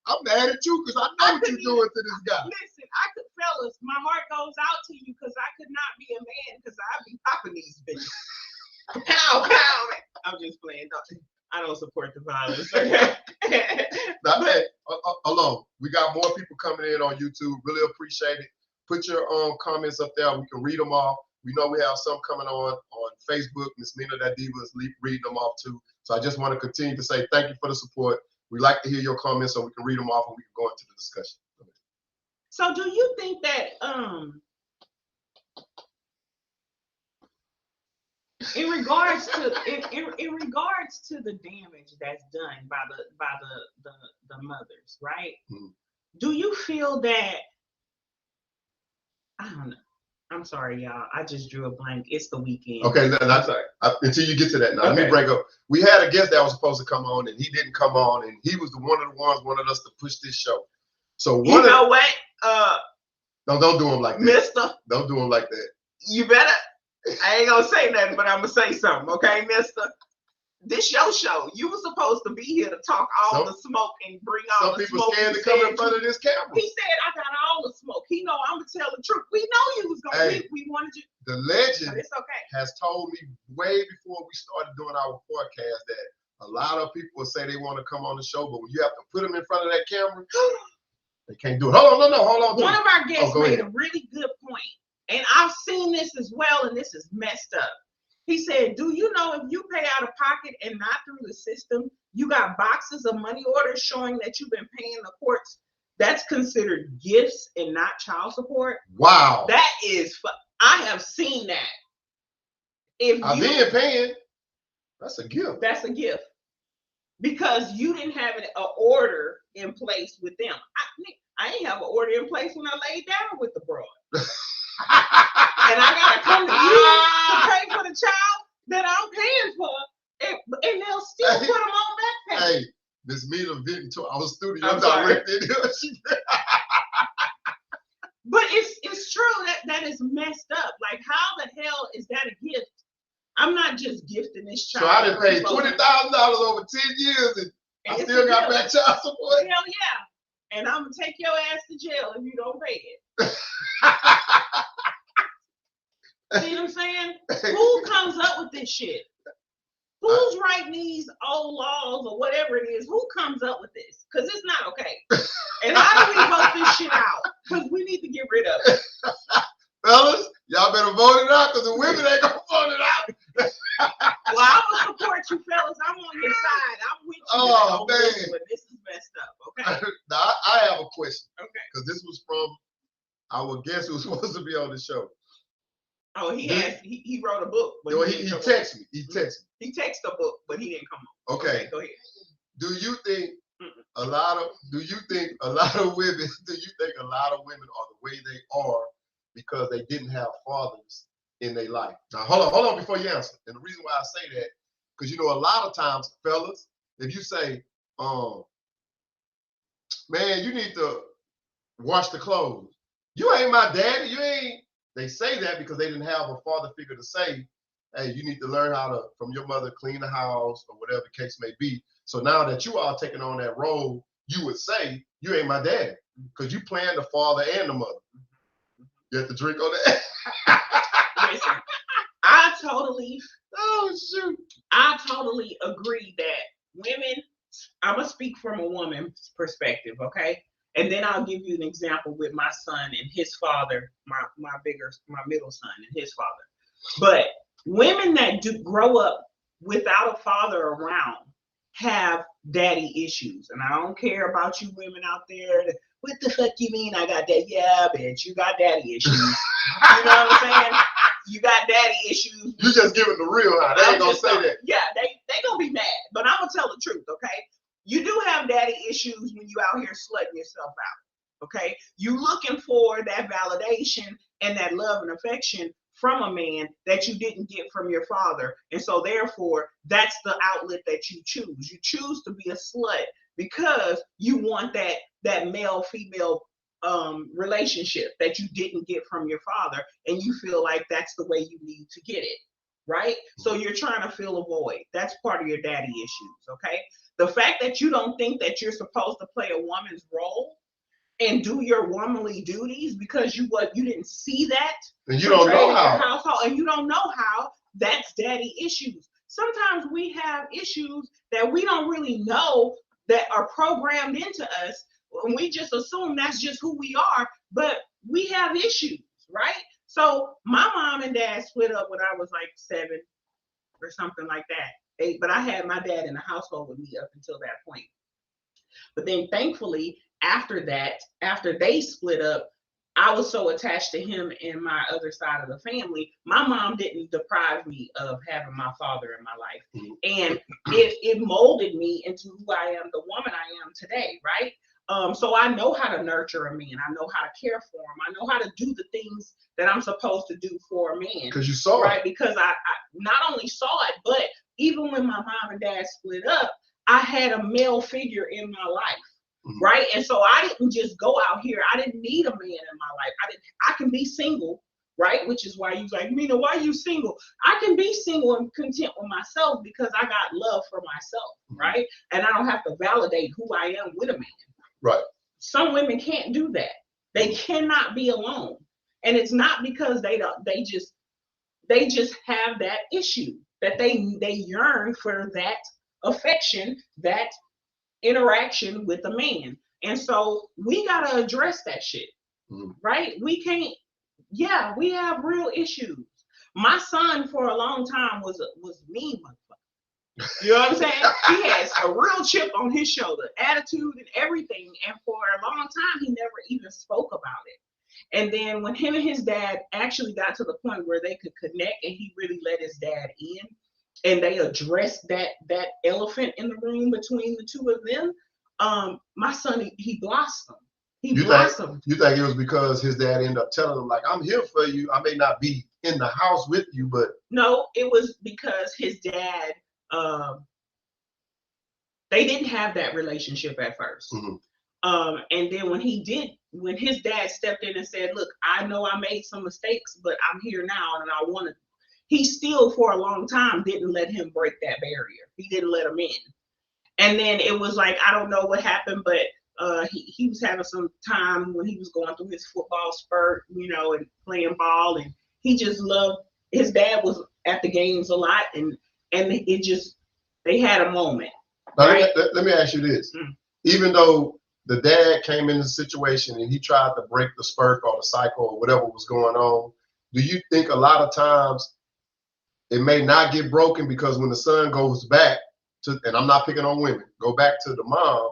I'm mad at you because I know what you're doing to this guy. Listen, fellas, my heart goes out to you because I could not be a man because I'd be popping these bitches. Pow, pow. I'm just playing. I don't support the violence. Okay? Alone. We got more people coming in on YouTube. Really appreciate it. Put your comments up there. We can read them all. We know we have some coming on Facebook. Miss Mina, that diva, is reading them off too. So I just want to continue to say thank you for the support. We like to hear your comments so we can read them off and we can go into the discussion. So do you think that in regards to the damage that's done by the mothers, right? Mm-hmm. Do you feel that, I don't know. I'm sorry, y'all. I just drew a blank. It's the weekend. Okay, that's all right. Until you get to that, now let me break up. We had a guest that was supposed to come on, and he didn't come on, and he was one of the ones wanted us to push this show. So you know what? No, don't do him like that, Mister. Don't do him like that. You better. I ain't gonna say nothing, but I'm gonna say something, okay, Mister? This your show. You were supposed to be here to talk all the smoke and bring all the smoke. Some people scared to come in front of this camera. He said, I got all the smoke. He know I'm gonna tell the truth. We know you was gonna. Hey, we wanted you. The legend it's okay. has told me way before we started doing our podcast that a lot of people will say they want to come on the show, but when you have to put them in front of that camera, they can't do it. Hold on. One of our guests made a really good point, and I've seen this as well, and this is messed up. He said, do you know if you pay out of pocket and not through the system, you got boxes of money orders showing that you've been paying the courts? That's considered gifts and not child support. Wow. That is, I have seen that. If I've been paying, that's a gift. That's a gift. Because you didn't have an order in place with them. I didn't have an order in place when I laid down with the broad. And I gotta come to you to pay for the child that I'm paying for, and they'll still put them on back pay. Hey, Miss Mina venting to our studio director. But it's true that is messed up. Like, how the hell is that a gift? I'm not just gifting this child. So I done paid $20,000 over 10 years, and I still got back child support. Hell yeah! And I'm gonna take your ass to jail if you don't pay it. See what I'm saying? Who comes up with this shit? Who's writing these old laws or whatever it is? Who comes up with this? Because it's not okay. And how do we vote this shit out? Because we need to get rid of it. Fellas, y'all better vote it out because the women ain't gonna vote it out. Well, I'm gonna support you, fellas. I'm on your side. I'm with you. Oh man, this is messed Okay. Now, I have a question. Okay. Because this was from our guest who was supposed to be on the show. Oh, he wrote a book, but he texted me. He texted me. He texted a book, but he didn't come on. Okay. Go ahead. Do you think a lot of women are the way they are because they didn't have fathers in their life? Now hold on before you answer. And the reason why I say that, because you know a lot of times, fellas, if you say, man, you need to wash the clothes. You ain't my daddy. You ain't. They say that because they didn't have a father figure to say, hey, you need to learn how to, from your mother, clean the house or whatever the case may be. So now that you are taking on that role, you would say, you ain't my dad because you playing the father and the mother. You have to drink on that. Listen, I totally agree that women, I'm going to speak from a woman's perspective, okay? And then I'll give you an example with my son and his father, my middle son and his father. But women that do grow up without a father around have daddy issues. And I don't care about you women out there. What the fuck you mean I got that? Yeah, bitch, you got daddy issues. You know what I'm saying? You got daddy issues. You just giving the real, huh? They ain't gonna say that. Yeah, they gonna be mad, but I'm gonna tell the truth, okay? You do have daddy issues when you out here slutting yourself out, okay? You looking for that validation and that love and affection from a man that you didn't get from your father. And so therefore, that's the outlet that you choose. You choose to be a slut because you want that male-female relationship that you didn't get from your father, and you feel like that's the way you need to get it, right? So you're trying to fill a void. That's part of your daddy issues, okay? The fact that you don't think that you're supposed to play a woman's role and do your womanly duties because you didn't see that, and you don't know how, household, and you don't know how, that's daddy issues. Sometimes we have issues that we don't really know that are programmed into us, and we just assume that's just who we are, but we have issues, right? So my mom and dad split up when I was like 7 or something like that. But I had my dad in the household with me up until that point. But then thankfully, after that, after they split up, I was so attached to him and my other side of the family. My mom didn't deprive me of having my father in my life. And it molded me into who I am, the woman I am today, right? So I know how to nurture a man. I know how to care for him. I know how to do the things that I'm supposed to do for a man. Because you saw right? it. Because I not only saw it, but even when my mom and dad split up, I had a male figure in my life, right? And so I didn't just go out here. I didn't need a man in my life. I can be single, right? Which is why you like, Mina, why are you single? I can be single and content with myself because I got love for myself, right? And I don't have to validate who I am with a man. Right. Some women can't do that. They cannot be alone. And it's not because they just have that issue that they yearn for that affection, that interaction with a man. And so we gotta address that shit, right? We can't. Yeah, we have real issues. My son for a long time was mean motherfucker. You know what I'm saying? He has a real chip on his shoulder, attitude and everything. And for a long time, he never even spoke about it. And then when him and his dad actually got to the point where they could connect and he really let his dad in and they addressed that elephant in the room between the two of them, my son, he blossomed. He blossomed. You think it was because his dad ended up telling him, like, I'm here for you. I may not be in the house with you, but. No, it was because his dad, they didn't have that relationship at first. And then when his dad stepped in and said, look, I know I made some mistakes, but I'm here now and I want to, he still for a long time didn't let him break that barrier. He didn't let him in. And then it was like, I don't know what happened, but he was having some time when he was going through his football spurt, and playing ball, and he just loved, his dad was at the games a lot, and it just, they had a moment. Now, right? let me ask you this. Even though the dad came in the situation and he tried to break the spurt or the cycle or whatever was going on, do you think a lot of times it may not get broken because when the son goes back to, and I'm not picking on women, go back to the mom,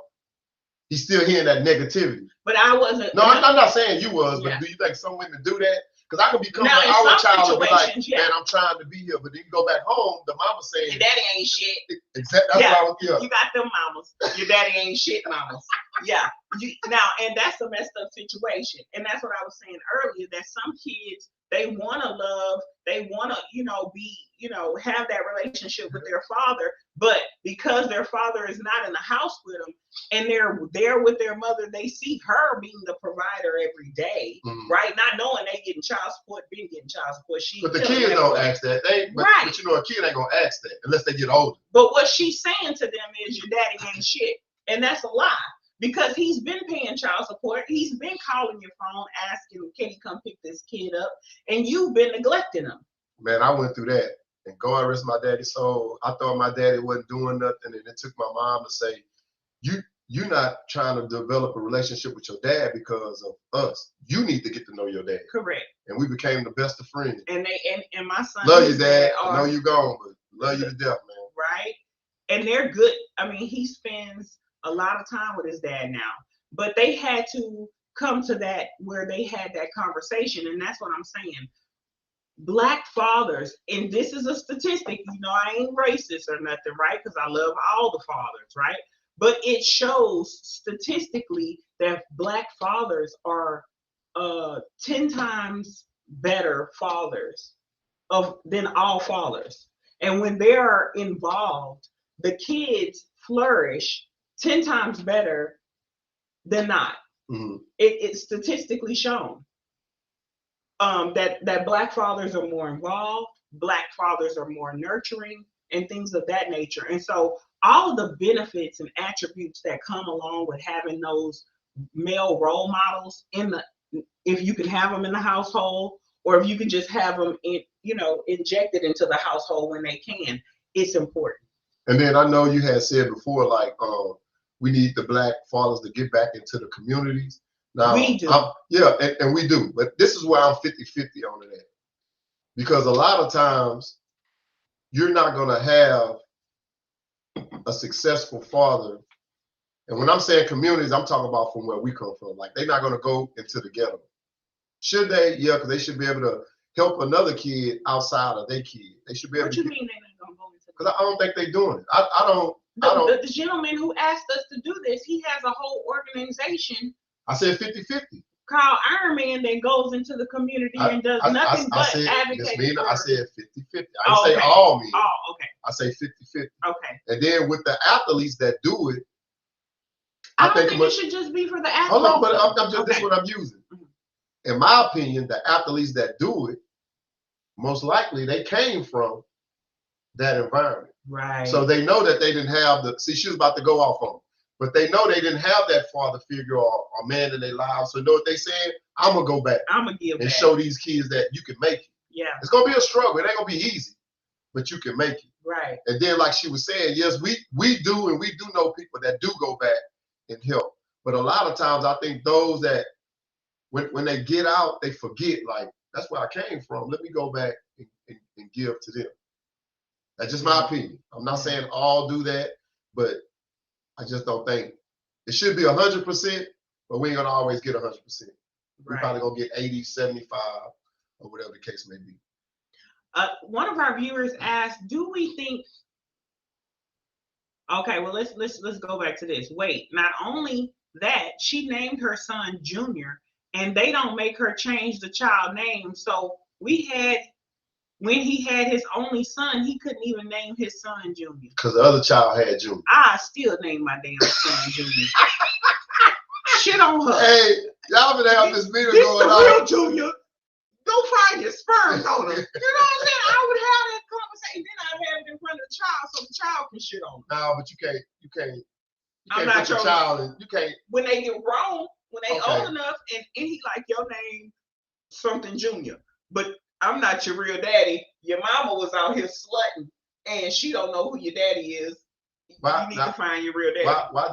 he's still hearing that negativity. But I wasn't. No, I'm not saying you was, but Yeah. do you think some women do that? Because I could become Now, in our some child and be like, situations, yeah. man, I'm trying to be here, but then you go back home, the mama saying, Your daddy ain't shit. Exactly. That's Yeah. what I was. Yeah. You got them mamas. Your daddy ain't shit mamas. Yeah. Now, and that's a messed up situation. And that's what I was saying earlier, that some kids, they want to love, they want to, be, have that relationship with their father. But because their father is not in the house with them and they're there with their mother, they see her being the provider every day, right? Not knowing they getting child support, been getting child support. But the kids don't ask that. But a kid ain't going to ask that unless they get older. But what she's saying to them is your daddy ain't shit. And that's a lie. Because he's been paying child support. He's been calling your phone, asking, can he come pick this kid up? And you've been neglecting him. Man, I went through that. And God rest my daddy's soul. I thought my daddy wasn't doing nothing. And it took my mom to say, you're not trying to develop a relationship with your dad because of us. You need to get to know your dad. Correct. And we became the best of friends. And my son. Love you, Dad. I know you're gone, but love you to death, man. Right. And they're good. I mean, he spends a lot of time with his dad now. But they had to come to that where they had that conversation. And that's what I'm saying. Black fathers, and this is a statistic, I ain't racist or nothing, right? Because I love all the fathers, right? But it shows statistically that Black fathers are 10 times better fathers than all fathers. And when they are involved, the kids flourish 10 times better than not. Mm-hmm. It's statistically shown. That Black fathers are more involved, Black fathers are more nurturing, and things of that nature. And so all of the benefits and attributes that come along with having those male role models if you can have them in the household, or if you can just have them injected into the household when they can, it's important. And then I know you had said before, like, we need the Black fathers to get back into the communities. Now, we do. And we do. But this is where I'm 50-50 on it. Because a lot of times, you're not going to have a successful father. And when I'm saying communities, I'm talking about from where we come from. Like, they're not going to go into the ghetto. Should they? Yeah, because they should be able to help another kid outside of their kid. They should be able to. What you mean they're not going to go into the ghetto? Because I don't think they're doing it. I don't. The gentleman who asked us to do this, he has a whole organization. I said 50-50. Called Iron Man that goes into the community and does nothing but advocate. I said 50-50. I didn't say all men. Oh, okay. I say 50-50. Okay. And then with the athletes that do it, I don't think it should just be for the athletes. Hold on, but this is what I'm using. In my opinion, the athletes that do it, most likely they came from that environment. Right. So they know that they didn't have she was about to go off on them. But they know they didn't have that father figure or man in their lives. So you know what they said? I'm going to go back. I'm going to give and show these kids that you can make it. Yeah. It's going to be a struggle. It ain't going to be easy, but you can make it. Right. And then like she was saying, yes, we do, and we do know people that do go back and help. But a lot of times I think those that, when they get out, they forget, like, that's where I came from. Let me go back and give to them. That's just my opinion. I'm not saying all do that, but I just don't think it should be 100%, but we ain't gonna always get 100%. We're probably gonna get 80, 75, or whatever the case may be. One of our viewers asked, "Do we think?" Okay, well let's go back to this. Wait, not only that, she named her son Junior, and they don't make her change the child name. So when he had his only son, he couldn't even name his son Junior. Because the other child had Junior. I still name my damn son Junior. Shit on her. Hey, y'all been having this video going on. Real Junior. Go find your sperm donor. You know what I'm saying? I would have that conversation, then I'd have it in front of the child so the child can shit on me. No, but you can't I'm not put your child in. You can't. When they get grown, when they old enough, and he like your name something Junior, but I'm not your real daddy. Your mama was out here slutting, and she don't know who your daddy is. You need to find your real daddy. Why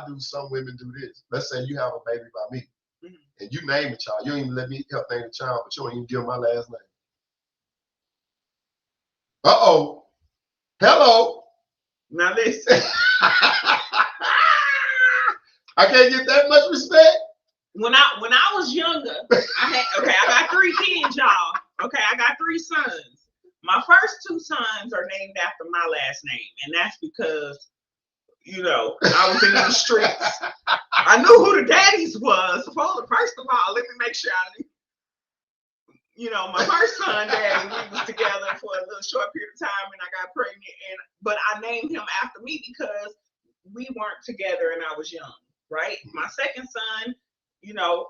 do some women do this? Let's say you have a baby by me, and you name the child. You don't even let me help name the child, but you don't even give my last name. Uh-oh. Hello. Now listen. I can't get that much respect. When I was younger, I got 3 kids, y'all. Okay, I got 3 sons. My first 2 sons are named after my last name, and that's because, you know, I was in the streets. I knew who the daddies was. First of all, let me make sure I knew. You know, my first son, daddy, we was together for a little short period of time, and I got pregnant. But I named him after me because we weren't together, and I was young, right? My second son, you know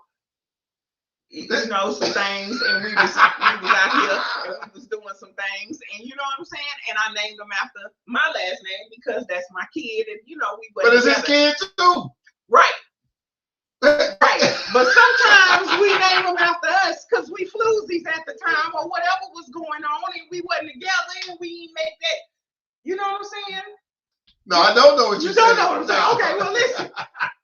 some things, and we was out here and we was doing some things, and you know what I'm saying. And I named him after my last name because that's my kid, and you know we. But it's his kid too, right? Right. But sometimes we name them after us because we floozies at the time or whatever was going on, and we wasn't together, and we make that. You know what I'm saying? No, I don't know what you're saying. You don't know what I'm saying. Okay, well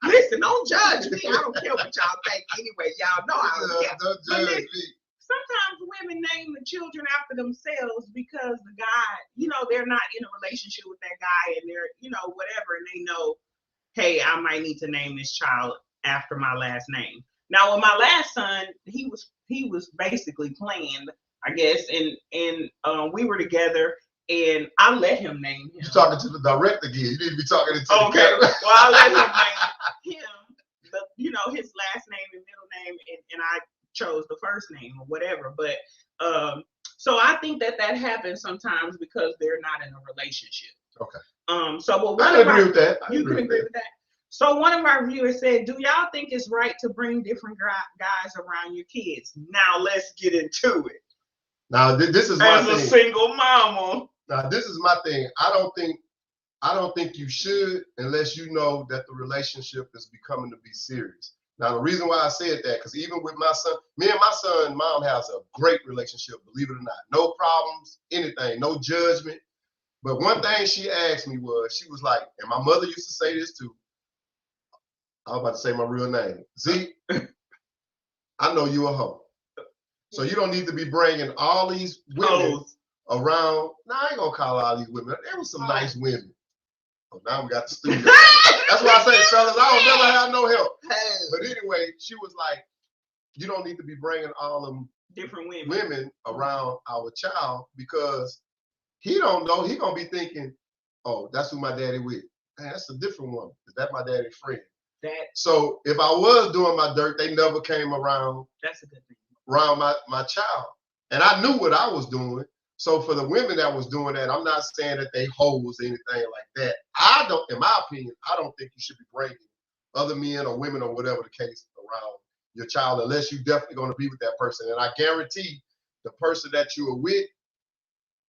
listen, don't judge me. I don't care what y'all think. Anyway, y'all know I don't care. Don't judge me. Sometimes women name the children after themselves because the guy, you know, they're not in a relationship with that guy, and they're, you know, whatever, and they know, hey, I might need to name this child after my last name. Now, with my last son, he was basically planned, I guess, and we were together. And I let him name him. You're talking to the director again. You need to be talking to the camera. Well, I let him name him, you know, his last name and middle name, and I chose the first name or whatever. But so I think that happens sometimes because they're not in a relationship. Okay. So I agree with that. You can agree with that. So one of our viewers said, "Do y'all think it's right to bring different guys around your kids?" Now let's get into it. Now this is my thing. As a single mama. Now this is my thing. I don't think you should unless you know that the relationship is becoming to be serious. Now the reason why I said that, because even with my son, me and my son, mom has a great relationship, believe it or not. No problems, anything, no judgment. But one thing she asked me was, she was like, and my mother used to say this too. I was about to say my real name. Z, I know you a hoe. So you don't need to be bringing all these women around. Now I ain't gonna call all these women. There was some nice women. Oh, now we got the studio. That's why I say, fellas, I don't never have no help. But anyway, she was like, you don't need to be bringing all them different women around our child because he don't know. He gonna be thinking, oh, that's who my daddy with. Man, that's a different woman. Is that my daddy's friend? So if I was doing my dirt, they never came around. That's a good thing. Around my child. And I knew what I was doing. So for the women that was doing that, I'm not saying that they hoes or anything like that. I don't, in my opinion, I don't think you should be bringing other men or women or whatever the case around your child unless you're definitely going to be with that person. And I guarantee the person that you are with,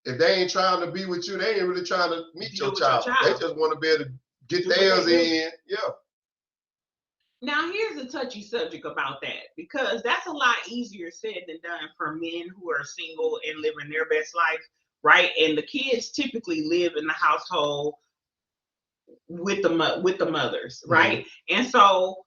if they ain't trying to be with you, they ain't really trying to meet your child. They just want to be able to get theirs in. Yeah. Now, here's a touchy subject about that, because that's a lot easier said than done for men who are single and living their best life, right? And the kids typically live in the household with the mothers, right? Mm-hmm. And so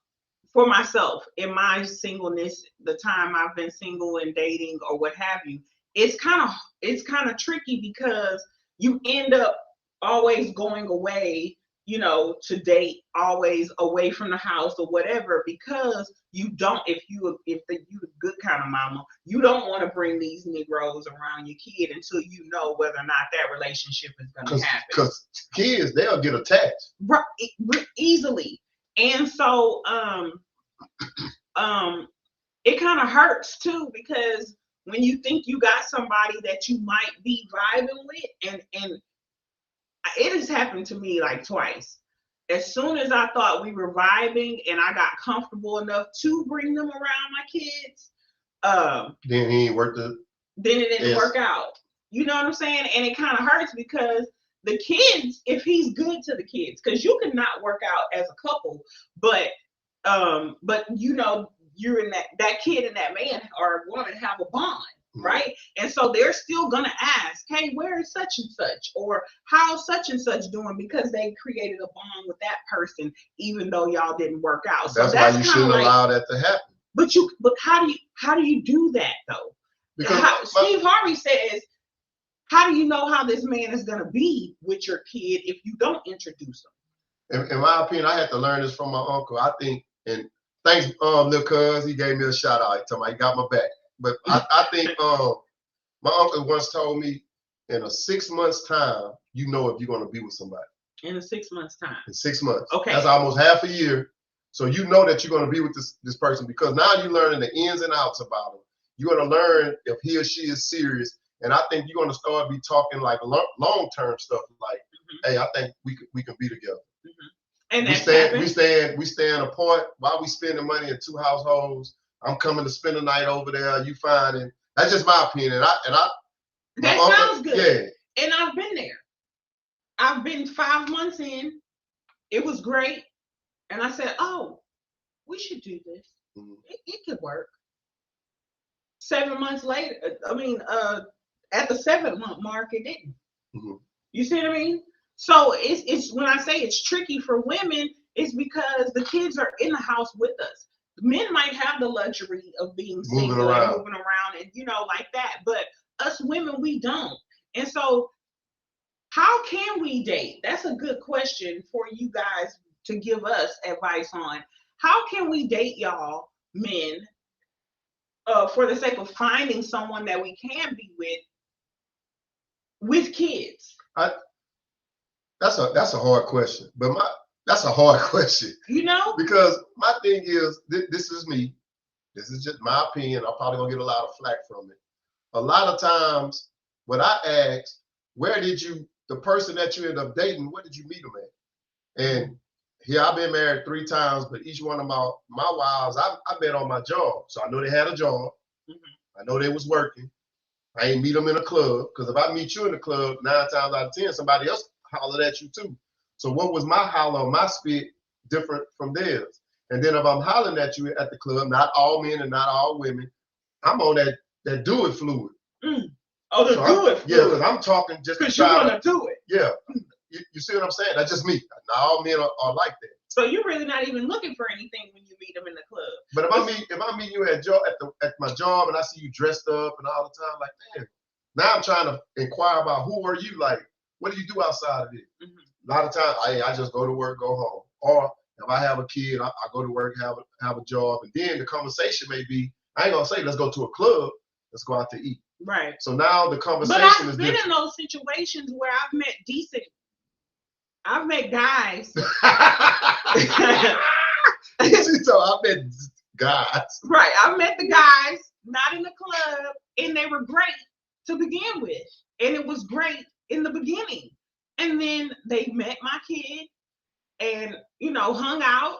for myself, in my singleness, the time I've been single and dating or what have you, it's kind of tricky because you end up always going away, you know, to date, always away from the house or whatever, because you don't, if you a good kind of mama, you don't want to bring these Negroes around your kid until you know whether or not that relationship is going to happen. Because kids, they'll get attached. Right, easily. And so it kind of hurts too, because when you think you got somebody that you might be vibing with, and it has happened to me like twice. As soon as I thought we were vibing and I got comfortable enough to bring them around my kids, then he ain't worked it. Then it didn't work out. You know what I'm saying? And it kind of hurts because the kids, if he's good to the kids, because you cannot work out as a couple, but you know, you're in that kid and that man or woman have a bond. Right. And so they're still going to ask, hey, where is such and such? Or how's such and such doing? Because they created a bond with that person, even though y'all didn't work out. That's why you shouldn't allow that to happen. But how do you do that though? Because Steve Harvey says, how do you know how this man is going to be with your kid if you don't introduce him? in my opinion, I had to learn this from my uncle. I think, and thanks, little cuz, he gave me a shout out. He told me he got my back. But I think my uncle once told me, in a 6 months time, you know if you're gonna be with somebody. In a 6 months time. In 6 months. Okay. That's almost half a year. So you know that you're gonna be with this person, because now you're learning the ins and outs about him. You're gonna learn if he or she is serious. And I think you're gonna start be talking like long-term stuff, like, hey, I think we can be together. And we stand apart while we spending money in 2 households. I'm coming to spend the night over there. You find it. That's just my opinion. That sounds good. Yeah. And I've been there. I've been 5 months in. It was great. And I said, oh, we should do this. It could work. 7 months later, at the 7-month mark, it didn't. You see what I mean? So it's when I say it's tricky for women, it's because the kids are in the house with us. Men might have the luxury of being single and moving around and, like that. But us women, we don't. And so how can we date? That's a good question for you guys to give us advice on. How can we date, y'all, men, for the sake of finding someone that we can be with kids? That's a hard question. But that's a hard question. Because my thing is, this is me. This is just my opinion. I'm probably gonna get a lot of flack from it. A lot of times, when I ask, the person that you end up dating, where did you meet them at? And here I've been married 3 times, but each one of my wives, I met on my job. So I know they had a job. I know they was working. I ain't meet them in a club, because if I meet you in the club, 9 times out of 10, somebody else hollered at you too. So what was my holler on my spit different from theirs? And then if I'm hollering at you at the club, not all men and not all women, I'm on that do it fluid. Oh, the do it fluid. Yeah, because I'm talking just because you want to do it. Yeah. You see what I'm saying? That's just me. Not all men are like that. So you're really not even looking for anything when you meet them in the club. But if I meet you at my job and I see you dressed up and all the time, like, damn. Now I'm trying to inquire about who are you, like, what do you do outside of it? A lot of times I just go to work, go home. Or if I have a kid, I go to work, have a job, and then the conversation may be, I ain't gonna say let's go to a club, let's go out to eat. Right. So now the conversation is different. But I've been in those situations where I've met guys. So I met guys. Right. I met the guys, not in the club, and they were great to begin with. And it was great in the beginning. And then they met my kid and, hung out.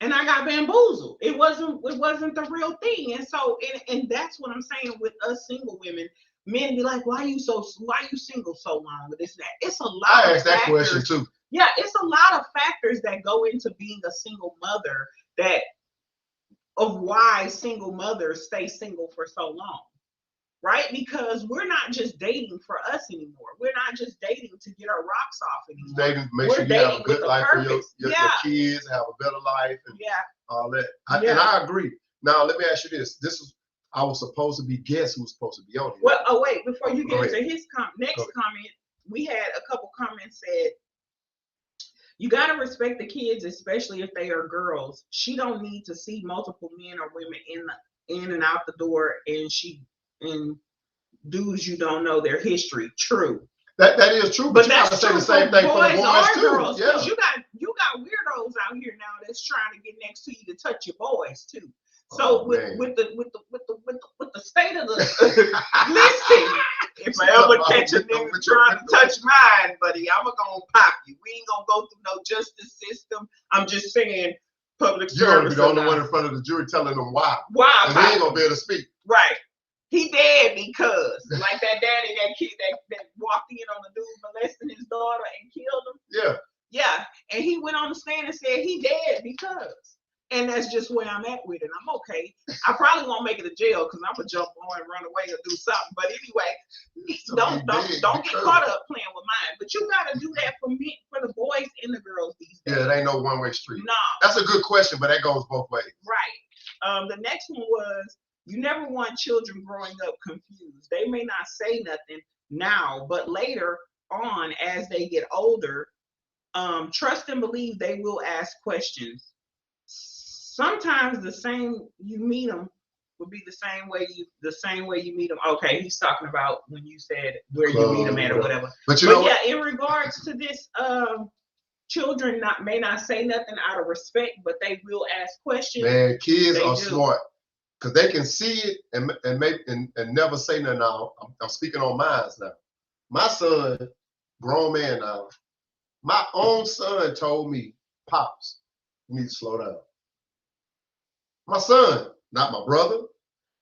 And I got bamboozled. It wasn't the real thing. And so, and that's what I'm saying with us single women. Men be like, why you single so long with this and that? It's a lot I asked that question too. Yeah, it's a lot of factors that go into being a single mother, of why single mothers stay single for so long. Right? Because we're not just dating for us anymore. We're not just dating to get our rocks off anymore. Dating, make sure you have a good life for your kids, have a better life, and all that. And I agree. Now, let me ask you this. I was supposed to be guess who's supposed to be on here. Well, wait, before you get into his next comment, we had a couple comments said, you got to respect the kids, especially if they are girls. She don't need to see multiple men or women in and out the door, and dudes you don't know their history. True. That is true, but you gotta say the same thing for the boys too. Girls, yeah. You got weirdos out here now that's trying to get next to you to touch your boys too. So with the state of the listen, if I ever catch a nigga trying to touch mine, buddy, I'm gonna pop you. We ain't gonna go through no justice system. I'm just saying public service. You're gonna be the only one in front of the jury telling them why. Why? And they ain't gonna be able to speak. Right. He dead because, like that daddy, that kid that walked in on the dude molesting his daughter and killed him. Yeah. Yeah. And he went on the stand and said he dead because. And that's just where I'm at with it. I'm okay. I probably won't make it to jail because I'm gonna jump on and run away or do something. But anyway, don't get caught up playing with mine. But you gotta do that for me, for the boys and the girls these days. Yeah, it ain't no one-way street. No. That's a good question, but that goes both ways. Right. The next one was, you never want children growing up confused. They may not say nothing now, but later on, as they get older, Trust and believe they will ask questions. Sometimes the same you meet them will be the same way you meet them. Okay, he's talking about when you said where you meet them at or whatever. But you know yeah, in regards to this, children may not say nothing out of respect, but they will ask questions. Man, kids are smart because they can see it and never say nothing. Now I'm speaking on mine now. My son, grown man now. My own son told me, "Pops, you need to slow down." My son, not my brother,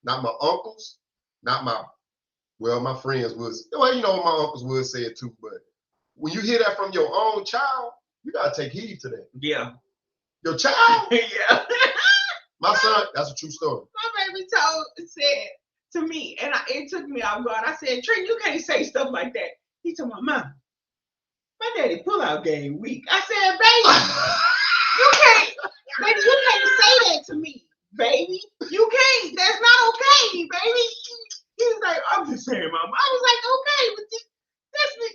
not my uncles, not my friends was. Well, you know, my uncles would say it too, but when you hear that from your own child, you gotta take heed to that. Yeah. Your child? Yeah. My son, that's a true story. My baby said to me, and it took me off guard. I said, Trent, you can't say stuff like that. He told my mom, my daddy pull-out game weak. I said, baby, you can't say that to me, baby. You can't. That's not okay, baby. He was like, I'm just saying, Mom. I was like, okay, but that's me.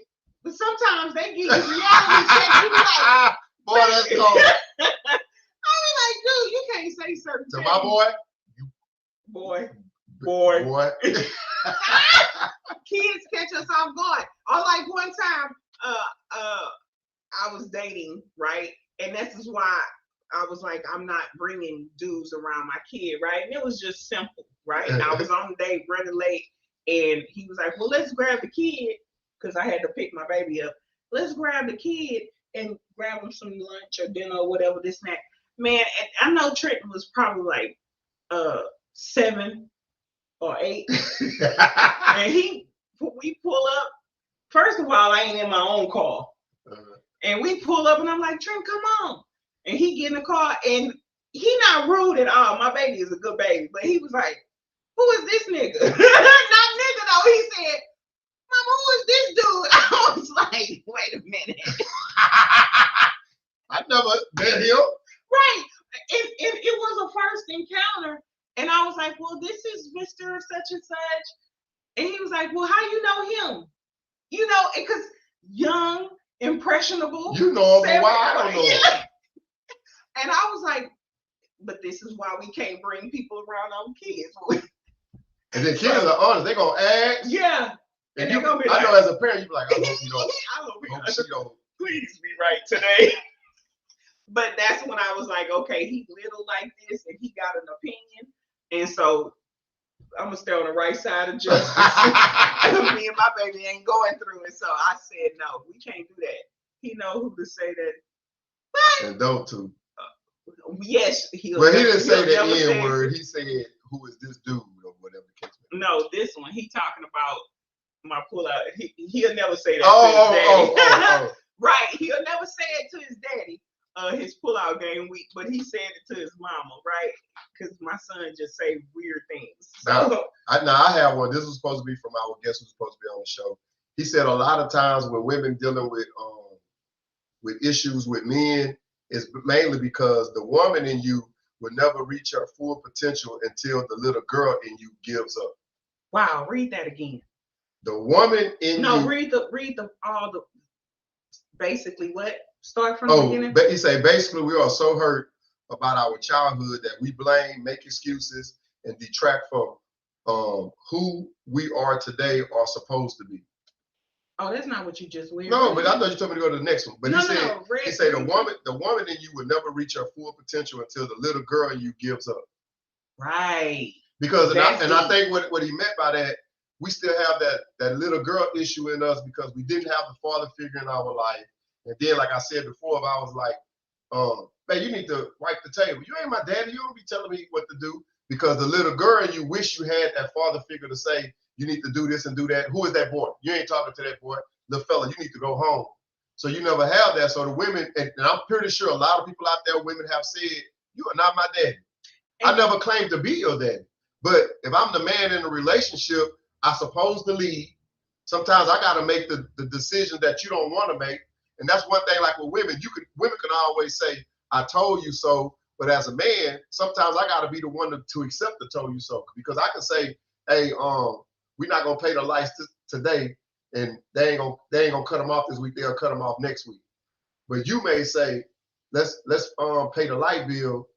But sometimes they give you reality checks. You be like, boy, that's cold. I was like, dude, you can't say certain things. To my boy, boy. Kids catch us off guard. Or like one time, I was dating, right? And this is why I was like, I'm not bringing dudes around my kid, right? And it was just simple, right? I was on the date running late, and he was like, well, let's grab the kid, because I had to pick my baby up. Let's grab the kid and grab him some lunch or dinner or whatever, this and that. Man, and I know Trenton was probably like 7 or 8. And we pull up. First of all, I ain't in my own car. And we pull up and I'm like, Trent, come on. And he get in the car and he not rude at all. My baby is a good baby. But he was like, who is this nigga? Not nigga though. He said, Mama, who is this dude? I was like, wait a minute. I never met him. Right. It was a first encounter. And I was like, well, this is Mr. Such and Such. And he was like, well, how you know him? You know, because young, impressionable. You know him, why I don't know him. Yeah. And I was like, but this is why we can't bring people around our kids. And then kids are honest. They're going to ask. Yeah. And you, gonna be I know as a parent, you be like, I hope you don't. She don't. Please be right today. But that's when I was like, okay, he's little like this and he got an opinion. And so I'm going to stay on the right side of justice. Me and my baby ain't going through it. So I said, no, we can't do that. He know who to say that. But, and don't to. Yes. Well, he didn't say the N word. He said, who is this dude or whatever the case may be. No, this one. He talking about my pull-out. He'll never say that to his daddy. Right. He'll never say it to his daddy. His pull-out game week, but he said it to his mama, right? Because my son just say weird things. So I have one. This was supposed to be from our guest who's supposed to be on the show. He said a lot of times when women dealing with issues with men, it's mainly because the woman in you will never reach her full potential until the little girl in you gives up. Wow, read that again. The woman in you. No, read all the basically what. Start from the beginning. He say basically we are so hurt about our childhood that we blame, make excuses, and detract from who we are today or supposed to be. Oh, that's not what you just read. No, but I thought you told me to go to the next one. But he said the woman in you will never reach her full potential until the little girl in you gives up. Right. Because I think what he meant by that, we still have that little girl issue in us because we didn't have the father figure in our life. And then, like I said before, I was like, man, you need to wipe the table. You ain't my daddy. You don't be telling me what to do. Because the little girl, you wish you had that father figure to say, you need to do this and do that. Who is that boy? You ain't talking to that boy. Little fella, you need to go home. So you never have that. So the women, and I'm pretty sure a lot of people out there, women have said, you are not my daddy. I never claimed to be your daddy. But if I'm the man in the relationship, I'm supposed to lead. Sometimes I got to make the decision that you don't want to make. And that's one thing, like with women, women can always say, I told you so. But as a man, sometimes I got to be the one to accept the told you so. Because I can say, hey, we're not going to pay the lights today. And they ain't gonna cut them off this week. They'll cut them off next week. But you may say, let's pay the light bill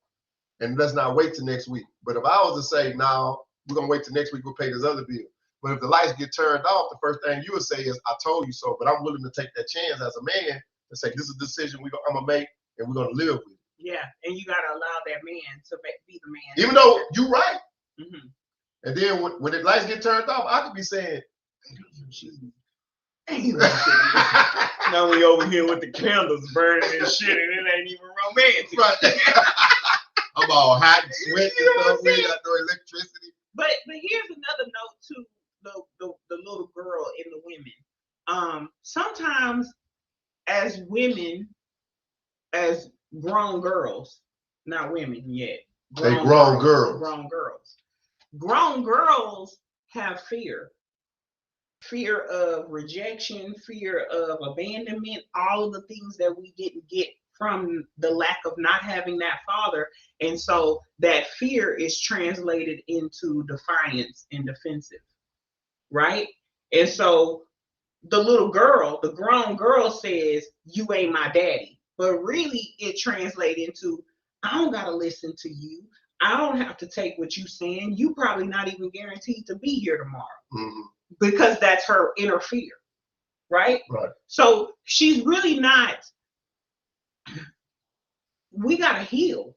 and let's not wait till next week. But if I was to say, no, we're gonna wait till next week, we'll pay this other bill. But if the lights get turned off, the first thing you would say is, I told you so, but I'm willing to take that chance as a man and say, this is a decision I'm gonna make and we're gonna live with it. Yeah, and you gotta allow that man to be the man. Even though you're right. Mm-hmm. And then when the lights get turned off, I could be saying, now we over here with the candles burning and shit, and it ain't even romantic. Right. I'm all hot and sweating and stuff. We ain't got no electricity. But here's another note to the little girl and the women. Sometimes as women, as grown girls, not women yet. Grown girls. Grown girls have fear. Fear of rejection, fear of abandonment, all of the things that we didn't get from the lack of not having that father. And so that fear is translated into defiance and defensive, right? And so the little girl, the grown girl says, you ain't my daddy. But really it translates into, I don't got to listen to you. I don't have to take what you're saying. You probably not even guaranteed to be here tomorrow. Mm-hmm. Because that's her inner fear, right? Right. So she's really not, we got to heal.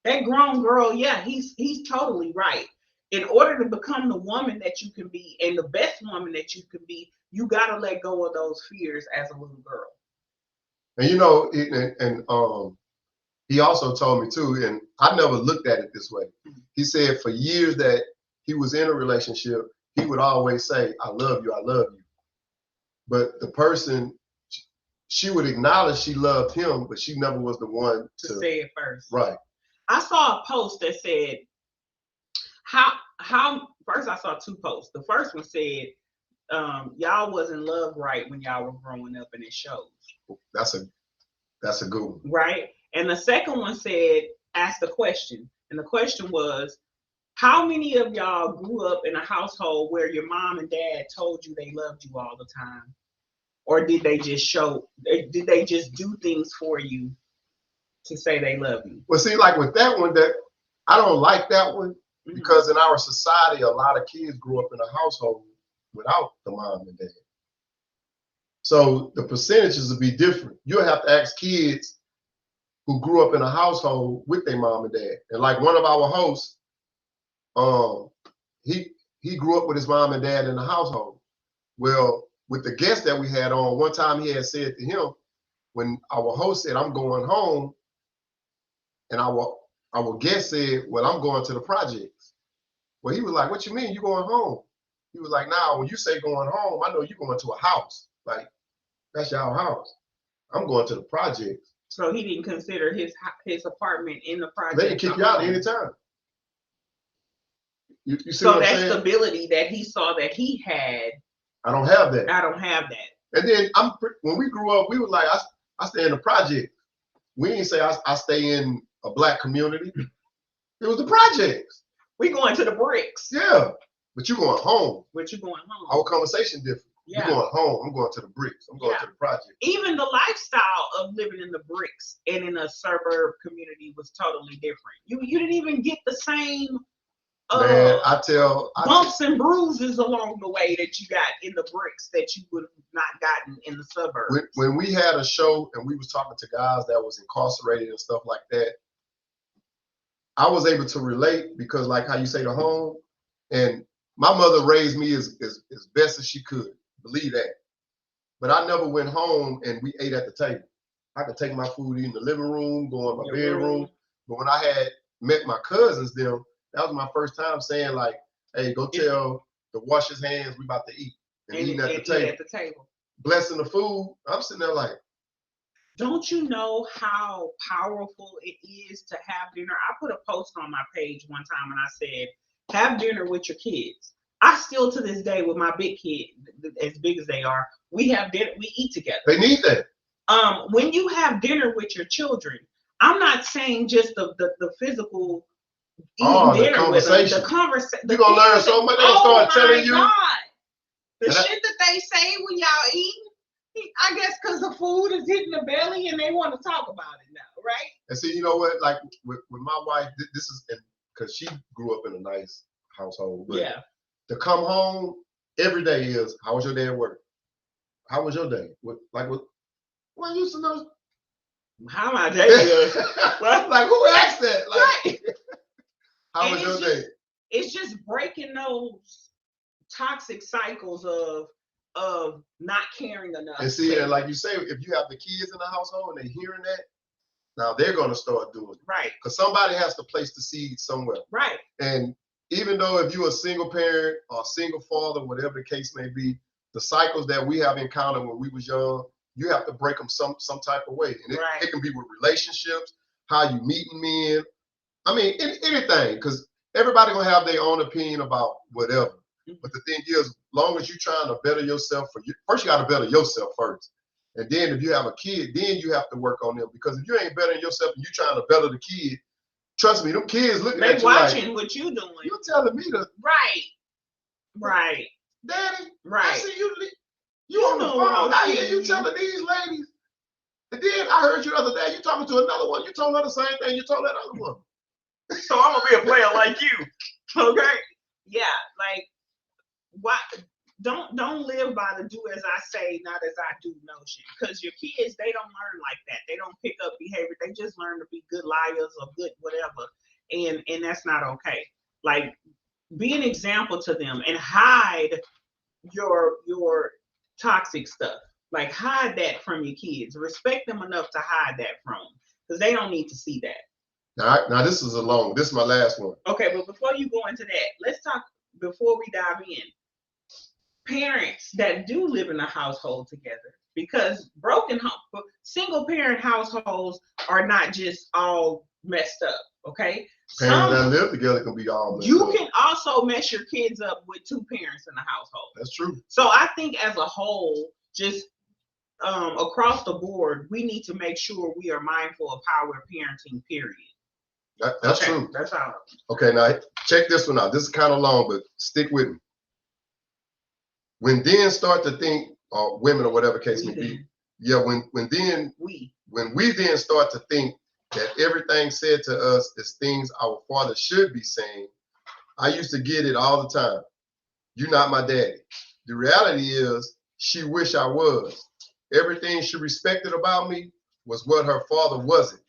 That grown girl, yeah, he's totally right. In order to become the woman that you can be and the best woman that you can be, you got to let go of those fears as a little girl. And you know, he also told me too, and I never looked at it this way. He said for years that he was in a relationship, he would always say, I love you, I love you. But the person, she would acknowledge she loved him, but she never was the one to say it first. Right. I saw a post that said, first I saw two posts. The first one said, y'all wasn't loved right when y'all were growing up, and it shows. That's a good one. Right. And the second one said, ask the question. And the question was, how many of y'all grew up in a household where your mom and dad told you they loved you all the time? Or did they just do things for you to say they love you? Well, see, like with that one, that I don't like that one because in our society, a lot of kids grew up in a household without the mom and dad. So the percentages will be different. You'll have to ask kids who grew up in a household with their mom and dad. And like one of our hosts, he grew up with his mom and dad in the household. Well, with the guest that we had on, one time he had said to him, when our host said, I'm going home, and our guest said, well, I'm going to the projects. Well, he was like, what you mean you going home? He was like, nah, when you say going home, I know you're going to a house. Like, that's your house. I'm going to the projects. So he didn't consider his apartment in the project. They can kick you out anytime. You see so what I'm that saying? Stability that he saw that he had. I don't have that. I don't have that. And then when we grew up, we were like, I stay in the project. We didn't say I stay in a black community. It was the projects. We going to the bricks. Yeah, but you going home. But you going home. Our conversation different. Yeah. You going home. I'm going to the bricks. I'm going to the project. Even the lifestyle of living in the bricks and in a suburb community was totally different. You didn't even get the same bumps and bruises along the way that you got in the bricks that you would have not gotten in the suburbs. When we had a show and we was talking to guys that was incarcerated and stuff like that, I was able to relate because like how you say the home, and my mother raised me as best as she could. Believe that. But I never went home and we ate at the table. I could take my food in the living room, go in my bedroom. But when I had met my cousins, that was my first time saying like, hey, go tell the wash his hands, we about to eat. And eating at the table. Blessing the food. I'm sitting there like, don't you know how powerful it is to have dinner? I put a post on my page one time and I said, have dinner with your kids. I still to this day with my big kid, as big as they are, we have dinner, we eat together. They need that. When you have dinner with your children, I'm not saying just the physical eating dinner with them, the conversation. You're going to learn so much. They'll start telling you. God. The shit that they say when y'all eat. I guess because the food is hitting the belly and they want to talk about it now, right? And see, you know what? Like with my wife, this is because she grew up in a nice household. But Yeah. to come home every day is, how was your day at work? How was your day? Well, you used to know. How my day is. Like, who asked that? Like, Right. how was your day? It's just breaking those toxic cycles of not caring enough. And see, and like you say, if you have the kids in the household and they're hearing that, now they're going to start doing it. Right. Because somebody has to place the seed somewhere. Right. And even though if you're a single parent or a single father, whatever the case may be, the cycles that we have encountered when we was young, you have to break them some type of way. And it can be with relationships, how you meeting men. I mean, anything, because everybody gonna have their own opinion about whatever. But the thing is, as long as you're trying to better yourself, first you got to better yourself first. And then if you have a kid, then you have to work on them. Because if you ain't bettering yourself and you trying to better the kid, trust me, them kids looking at you watching like, what you doing. You're telling me to. Right. Daddy, right. I see you on the phone. I hear you telling these ladies. And then I heard you the other day, you talking to another one. You told her the same thing you told that other one. So I'm going to be a player like you. Okay? Yeah, like, why? Don't live by the do as I say, not as I do notion. Because your kids, they don't learn like that. They don't pick up behavior. They just learn to be good liars or good whatever. And that's not okay. Like, be an example to them and hide your toxic stuff. Like, hide that from your kids. Respect them enough to hide that from them. Because they don't need to see that. Now this is this is my last one. Okay, but before you go into that, let's talk, before we dive in, parents that do live in a household together, because single parent households are not just all messed up, okay? Parents that live together can be all messed up. You can also mess your kids up with two parents in the household. That's true. So I think as a whole, just across the board, we need to make sure we are mindful of how we're parenting, period. That's true. That's all. Okay, now check this one out. This is kind of long, but stick with me. When then start to think, or women or whatever case may be, yeah, when we then start to think that everything said to us is things our father should be saying, I used to get it all the time. You're not my daddy. The reality is, she wish I was. Everything she respected about me was what her father wasn't.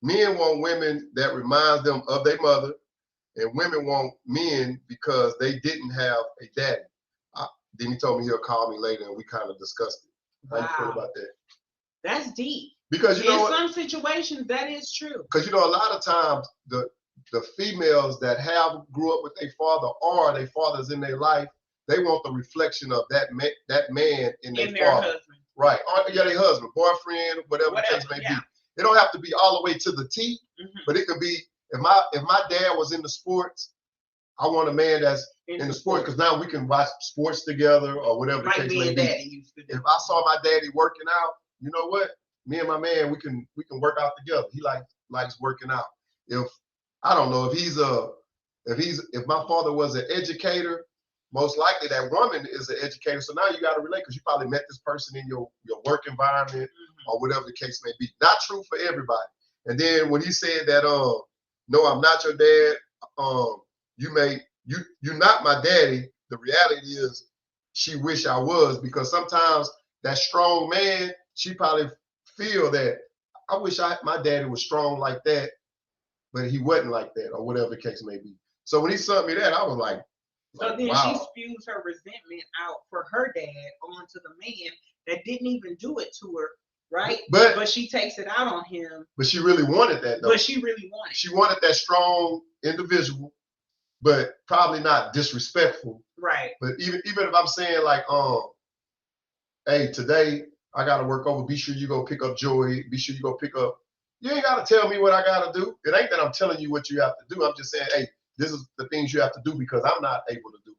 Men want women that reminds them of their mother, and women want men because they didn't have a daddy. Then he told me he'll call me later, and we kind of discussed it. How you feel about that? That's deep. Because you know, in some situations that is true. Because you know, a lot of times the females that grew up with their father or their fathers in their life, they want the reflection of that man in their father. Husband. Right. Or their husband, boyfriend, whatever the case may be. It don't have to be all the way to the T, but it could be, if my dad was in the sports, I want a man that's in the sports, because now we can watch sports together or whatever the case may be. If I saw my daddy working out, you know what? Me and my man, we can work out together. He likes working out. If I don't know, if my father was an educator, most likely that woman is an educator. So now you got to relate, because you probably met this person in your work environment or whatever the case may be. Not true for everybody. And then when he said that, no, I'm not your dad. You're not my daddy. The reality is, she wish I was, because sometimes that strong man, she probably feel that I wish my daddy was strong like that, but he wasn't like that, or whatever the case may be. So when he sent me that, I was like, so then wow. She spews her resentment out for her dad onto the man that didn't even do it to her, right? But she takes it out on him. But she really wanted that, though. She wanted that strong individual, but probably not disrespectful. Right. But even if I'm saying like, hey, today I gotta work over. Be sure you go pick up Joey. Be sure you go pick up. You ain't gotta tell me what I gotta do. It ain't that I'm telling you what you have to do. I'm just saying, hey, this is the things you have to do because I'm not able to do it.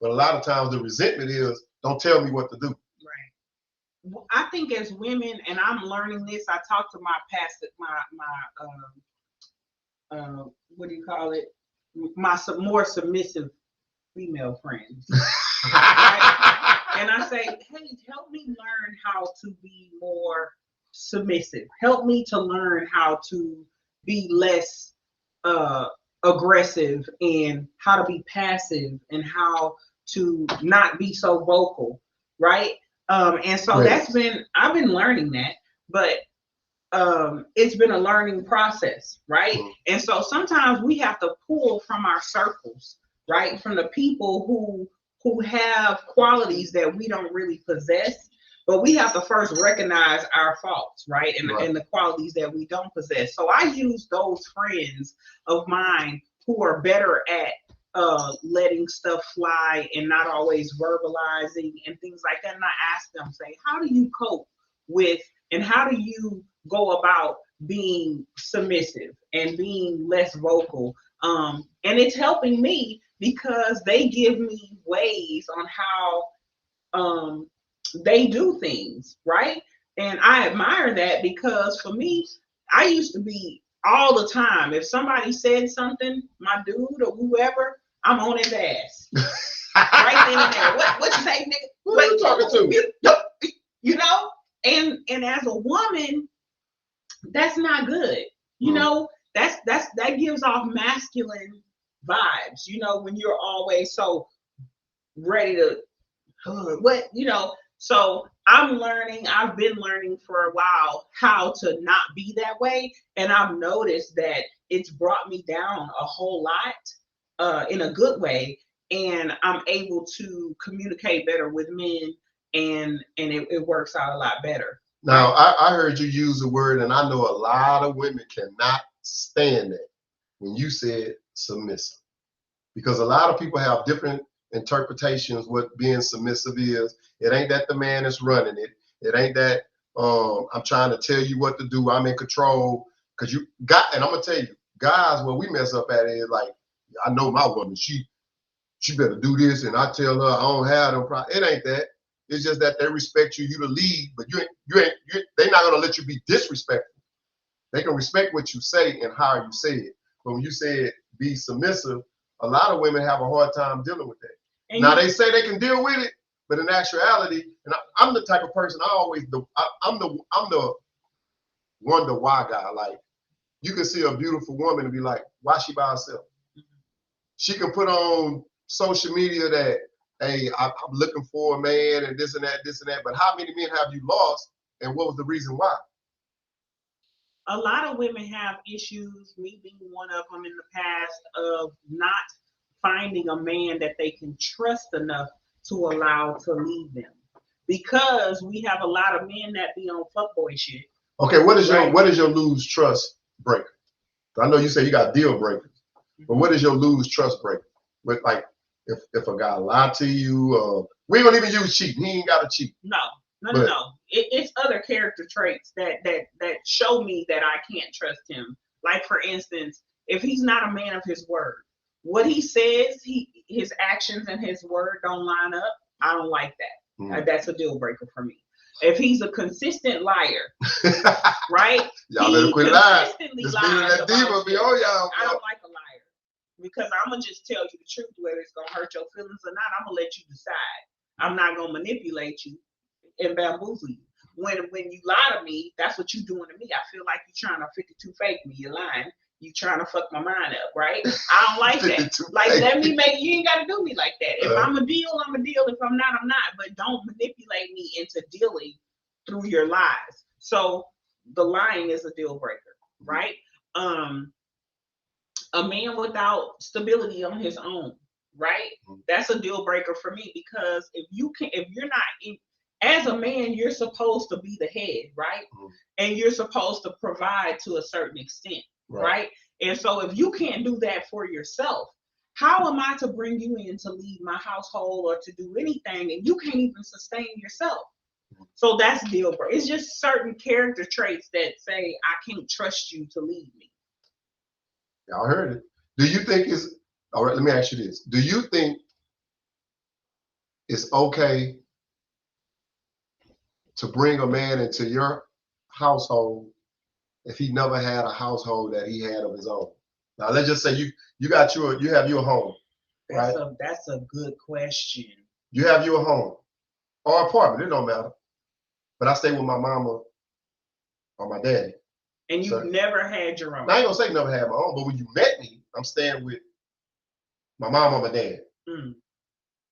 But a lot of times the resentment is, don't tell me what to do. Right. Well, I think as women, and I'm learning this. I talked to my what do you call it? My more submissive female friends. Right? and I say, hey, help me learn how to be more submissive. Help me to learn how to be less aggressive, and how to be passive, and how to not be so vocal, right? And so I've been learning that, but it's been a learning process, right? And so sometimes we have to pull from our circles, right? From the people who have qualities that we don't really possess, but we have to first recognize our faults, right? And the qualities that we don't possess. So I use those friends of mine who are better at letting stuff fly and not always verbalizing and things like that. And I ask them, say, how do you cope with, and how do you go about being submissive and being less vocal? And it's helping me because they give me ways on how they do things, right? And I admire that, because for me, I used to be all the time. If somebody said something, my dude or whoever, I'm on his ass. Right then and there. What you say, nigga? Who are you talking to? You know? And as a woman, that's not good. You know, that gives off masculine vibes, you know, when you're always so ready to so I've been learning for a while how to not be that way, and I've noticed that it's brought me down a whole lot in a good way, and I'm able to communicate better with men, and it works out a lot better. Now, I heard you use the word, and I know a lot of women cannot stand it when you said submissive, because a lot of people have different interpretations what being submissive is. It ain't that the man is running it. It ain't that I'm trying to tell you what to do. I'm in control. Because you got, and I'm gonna tell you, guys, where we mess up at is like, I know my woman, she better do this, and I tell her I don't have no problem. It ain't that. It's just that they respect you to lead, but they're not gonna let you be disrespectful. They can respect what you say and how you say it. But when you say it, be submissive, a lot of women have a hard time dealing with that. And now they say they can deal with it, but in actuality, and I'm the type of person I'm the wonder why guy. Like, you can see a beautiful woman and be like, why she by herself? She can put on social media that, hey, I'm looking for a man and this and that, but how many men have you lost, and what was the reason why? A lot of women have issues, me being one of them in the past, of not finding a man that they can trust enough to allow to lead them, because we have a lot of men that be on fuckboy shit. Okay, what is your lose trust breaker? I know you say you got deal breakers, but what is your lose trust breaker? With, like, if a guy lied to you, we don't even use cheating. He ain't got to cheat. No. It's other character traits that show me that I can't trust him. Like, for instance, if he's not a man of his word, what he says, his actions and his word don't line up, I don't like that. That's a deal breaker for me. If he's a consistent liar, right? Y'all better quit lying. This that diva be on y'all. I don't like a liar, because I'm gonna just tell you the truth, whether it's gonna hurt your feelings or not. I'm gonna let you decide. I'm not gonna manipulate you and bamboozle you. When you lie to me, that's what you're doing to me. I feel like you're trying to 52 fake me. You're lying. You trying to fuck my mind up, right? I don't like that. Like, let me make, you ain't got to do me like that. If I'm a deal, I'm a deal. If I'm not, I'm not. But don't manipulate me into dealing through your lies. So the lying is a deal breaker, right? A man without stability on his own, right? That's a deal breaker for me, because if you're not as a man, you're supposed to be the head, right? And you're supposed to provide to a certain extent. Right? And so if you can't do that for yourself, how am I to bring you in to lead my household or to do anything, and you can't even sustain yourself? So that's deal breaker. It's just certain character traits that say, I can't trust you to lead me. Y'all heard it. Do you think it's, all right, let me ask you this. Do you think it's okay to bring a man into your household if he never had a household that he had of his own? Now, let's just say you have your home, right? That's a good question. You have your home. or apartment, it don't matter. But I stay with my mama or my daddy. And you've never had your own. Now, I ain't gonna say never had my own, but when you met me, I'm staying with my mom or my dad.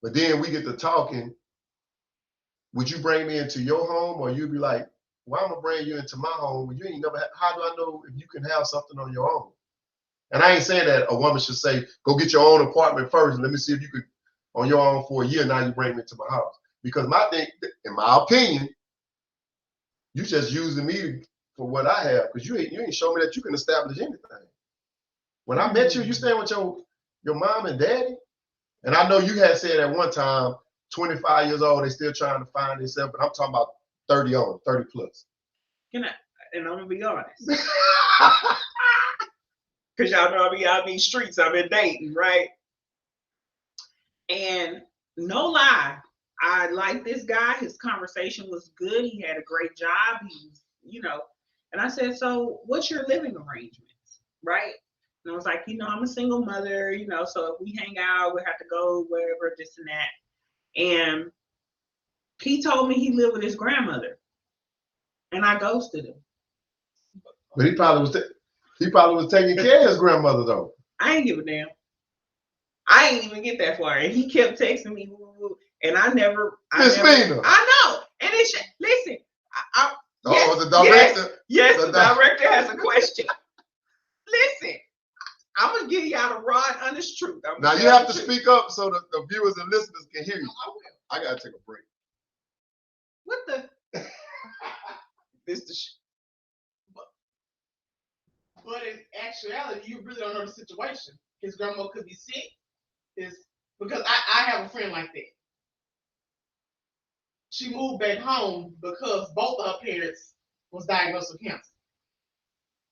But then we get to talking. Would you bring me into your home, or you'd be like, "Why am I bring you into my home when you ain't never? How do I know if you can have something on your own?" And I ain't saying that a woman should say, "Go get your own apartment first, and let me see if you could on your own for a year. Now you bring me into my house." Because my thing, in my opinion, you just using me for what I have, because you ain't show me that you can establish anything. When I met you, you staying with your mom and daddy, and I know you had said at one time, 25 years old, they still trying to find themselves, but I'm talking about 30 plus. And I'm gonna be honest, because y'all know I be out in these streets, I've been dating, right? And no lie, I like this guy. His conversation was good. He had a great job. He was, and I said, "So what's your living arrangements?" Right? And I was like, I'm a single mother, so if we hang out, we have to go wherever, this and that. And he told me he lived with his grandmother, and I ghosted him. But he probably was taking care of his grandmother though. I ain't give a damn. I ain't even get that far, and he kept texting me, and I never. I know, and it's listen. The director. Yes, the director has a question. Listen, I'm gonna give y'all the raw and honest truth. Now you have to speak up so that the viewers and listeners can hear you. I gotta take a break. What the? This the shit. But in actuality, you really don't know the situation. His grandma could be sick. Because I have a friend like that. She moved back home because both of her parents was diagnosed with cancer.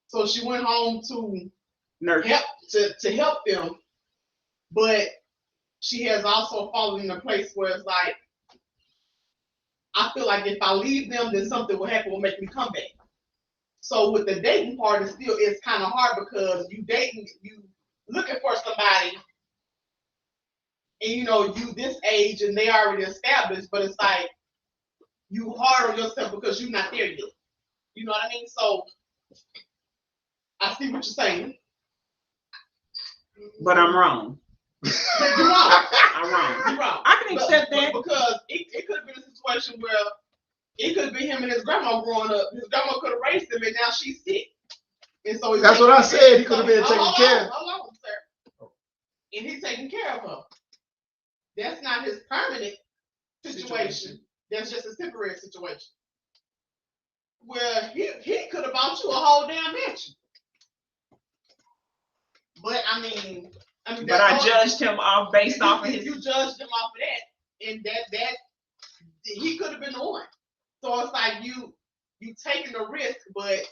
So she went home to help them, but she has also fallen in a place where it's like, I feel like if I leave them, then something will happen will make me come back. So with the dating part, it's kind of hard because you looking for somebody, and you this age and they already established, but it's like you hard on yourself because you're not there yet. You know what I mean? So I see what you're saying. But I'm wrong. You're wrong. I'm wrong. You're wrong. I can accept that. Because it could have been a situation where it could have been him and his grandma growing up. His grandma could have raised him, and now she's sick. And so that's what I said. He could have been taking care. Hold on, sir. And he's taking care of her. That's not his permanent situation. That's just a temporary situation. Where he could have bought you a whole damn mansion. But I mean, but I judged him off based off of his. You judged him off of that, and that he could have been the one. So it's like you taking the risk, but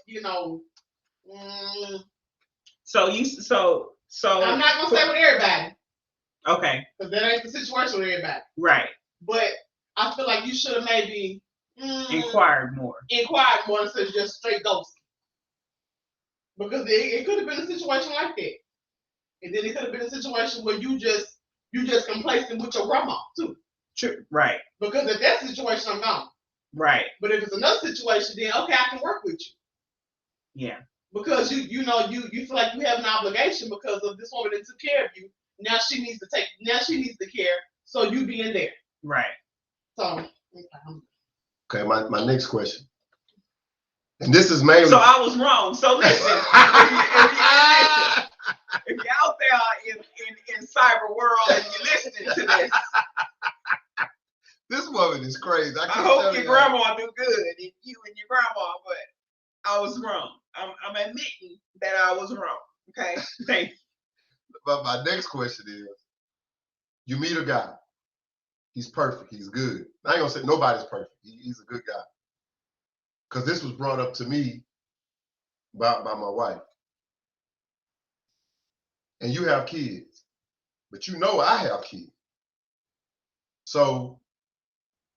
So I'm not gonna say with everybody. Okay. Because that ain't the situation with everybody. Right. But I feel like you should have maybe inquired more instead of just straight ghosting. Because it could have been a situation like that. And then it could have been a situation where you just complacent with your grandma too. True. Right. Because if that situation, I'm gone. Right. But if it's another situation, then okay, I can work with you. Yeah. Because you feel like you have an obligation because of this woman that took care of you. Now she needs the care. So you be in there. Right. So okay, my next question. And this is mainly. So I was wrong. So listen, if you're out there in cyber world and you're listening to this, this woman is crazy. I hope your grandma do good, and you and your grandma. But I was wrong. I'm admitting that I was wrong. Okay, thank you. But my next question is: you meet a guy. He's perfect. He's good. I ain't gonna say nobody's perfect. He's a good guy. Because this was brought up to me by my wife. And you have kids, but I have kids. So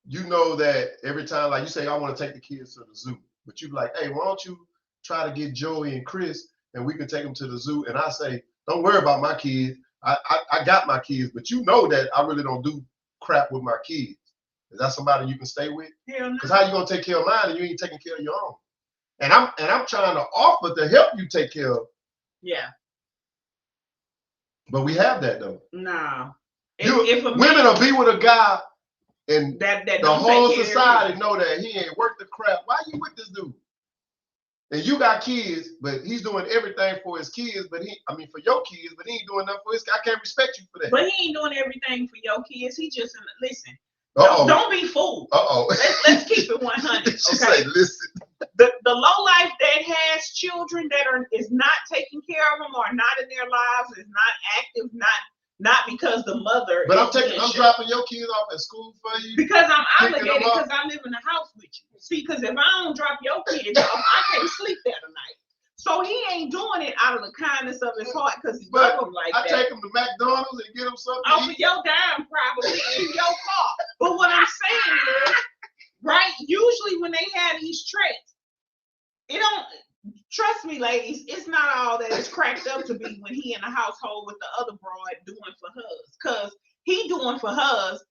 you know that every time, like you say, I want to take the kids to the zoo, but you be like, hey, why don't you try to get Joey and Chris and we can take them to the zoo? And I say, don't worry about my kids. I got my kids, but you know that I really don't do crap with my kids. Is that somebody you can stay with? Hell no. Because how you gonna take care of mine and you ain't taking care of your own? And I'm trying to offer to help you take care of. Yeah. But we have that though. No. Women will be with a guy and that the whole society know that he ain't worth the crap. Why you with this dude? And you got kids, but he's doing everything for his kids, for your kids, but he ain't doing nothing for his kids. I can't respect you for that. But he ain't doing everything for your kids. He just, listen, don't be fooled. Let's keep it 100. Okay? She say, listen. The low life that has children that is not taking care of them or not in their lives, is not active, not because the mother. But I'm dropping your kids off at school for you. Because I'm obligated, because I live in the house with you. See, because if I don't drop your kids off, I can't sleep there tonight. So he ain't doing it out of the kindness of his heart because he love them like that. I take him to McDonald's and get him something. Off of your dime, probably in your car. But what I'm saying is, right? Usually when they have these traits, it don't. Trust me, ladies, it's not all that it's cracked up to be when he in the household with the other broad doing for hers. Cause he doing for hers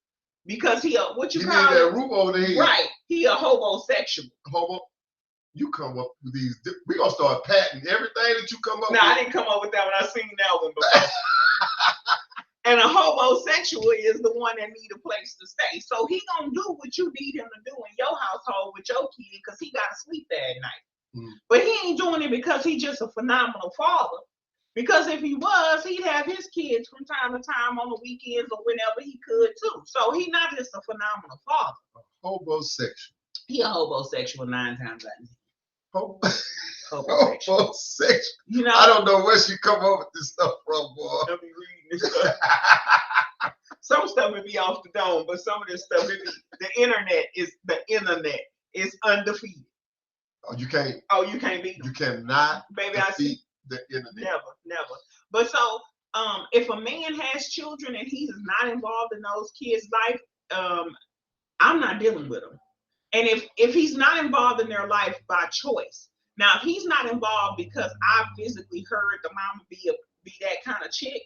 because he what you call need that roof over there. Right. He a homosexual. Homo. You come up with these. We gonna start patenting everything that you come up with. I didn't come up with that when I seen that one before. And a homosexual is the one that need a place to stay. So he gonna do what you need him to do in your household with your kid because he gotta sleep there at night. But he ain't doing it because he's just a phenomenal father. Because if he was, he'd have his kids from time to time on the weekends or whenever he could too. So he's not just a phenomenal father. Homosexual. He a homosexual 9 times out of 10. Homosexual. You know, I don't know where she come up with this stuff from, boy. I'll be reading this stuff. Some stuff would be off the dome, but some of this stuff, the internet is undefeated. You can't beat them. You cannot defeat the internet. Never. But so, if a man has children and he's not involved in those kids' life, I'm not dealing with him. And if he's not involved in their life by choice, now if he's not involved because I physically heard the mama be that kind of chick,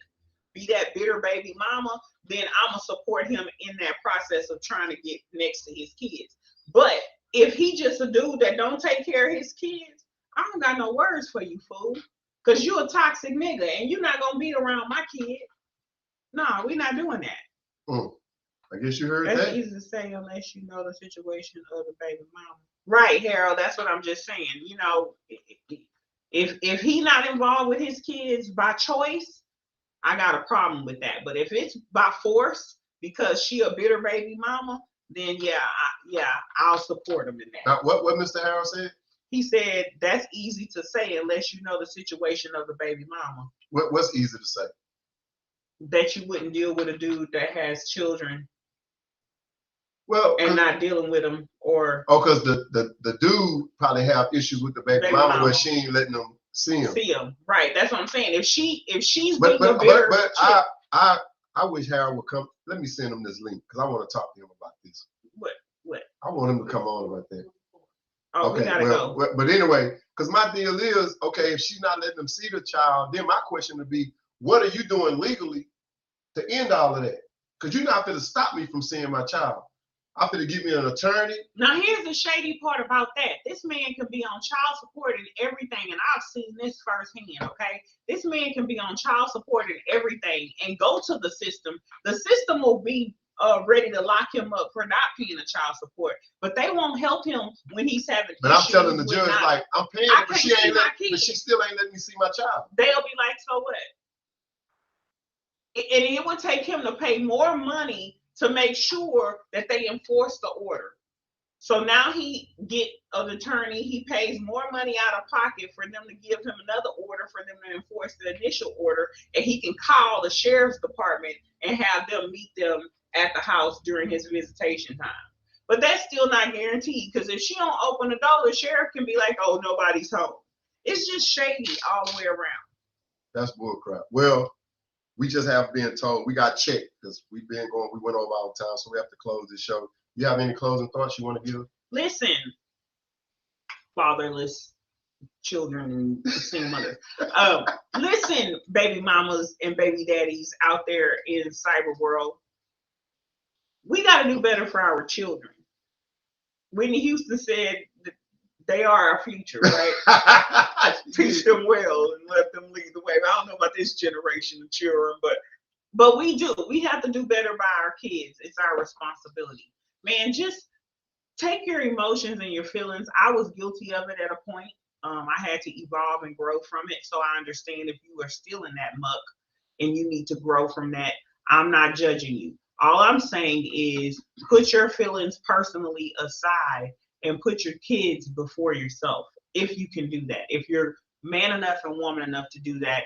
be that bitter baby mama, then I'ma support him in that process of trying to get next to his kids. But if he just a dude that don't take care of his kids, I don't got no words for you, fool. Because you a toxic nigga and you're not going to be around my kid. No, we're not doing that. I guess you heard that. That's easy to say unless you know the situation of the baby mama. Right, Harold, that's what I'm just saying. You know, if he not involved with his kids by choice, I got a problem with that. But if it's by force because she a bitter baby mama, then I'll support him in that. Now, what Mr. Harold said? He said that's easy to say unless you know the situation of the baby mama. What's easy to say? That you wouldn't deal with a dude that has children. Well, and not dealing with them or because the dude probably have issues with the baby mama where she ain't letting them see him. Right. That's what I'm saying. If she's being a bitter chick, I wish Harold would come. Let me send him this link because I want to talk to him about this. What? I want him to come on about that. Oh, okay, we gotta go. But anyway, because my deal is, okay, if she's not letting them see the child, then my question would be, what are you doing legally to end all of that? Because you're not going to stop me from seeing my child. I'm going to give me an attorney. Now, here's the shady part about that. This man can be on child support and everything, and I've seen this firsthand, okay? This man can be on child support and everything and go to the system. The system will be ready to lock him up for not paying the child support, but they won't help him when he's having. But I'm telling the judge, like, I'm paying it, but she still ain't letting me see my child. They'll be like, so what? And it would take him to pay more money to make sure that they enforce the order. So now he get an attorney, he pays more money out of pocket for them to give him another order for them to enforce the initial order, and he can call the sheriff's department and have them meet them at the house during his visitation time. But that's still not guaranteed, because if she don't open the door, the sheriff can be like, oh, nobody's home. It's just shady all the way around. That's bullcrap. Well, we just have been told, we got checked because we went over our time, so we have to close this show. You have any closing thoughts you want to give? Listen, fatherless children and single mothers. Listen, baby mamas and baby daddies out there in cyber world. we got to do better for our children. Whitney Houston said that they are our future, right? Teach them well and let them lead the way. I don't know about this generation of children, but we do. We have to do better by our kids. It's our responsibility. Man, just take your emotions and your feelings. I was guilty of it at a point. I had to evolve and grow from it. So I understand if you are still in that muck and you need to grow from that, I'm not judging you. All I'm saying is put your feelings personally aside and put your kids before yourself. If you can do that, if you're man enough and woman enough to do that,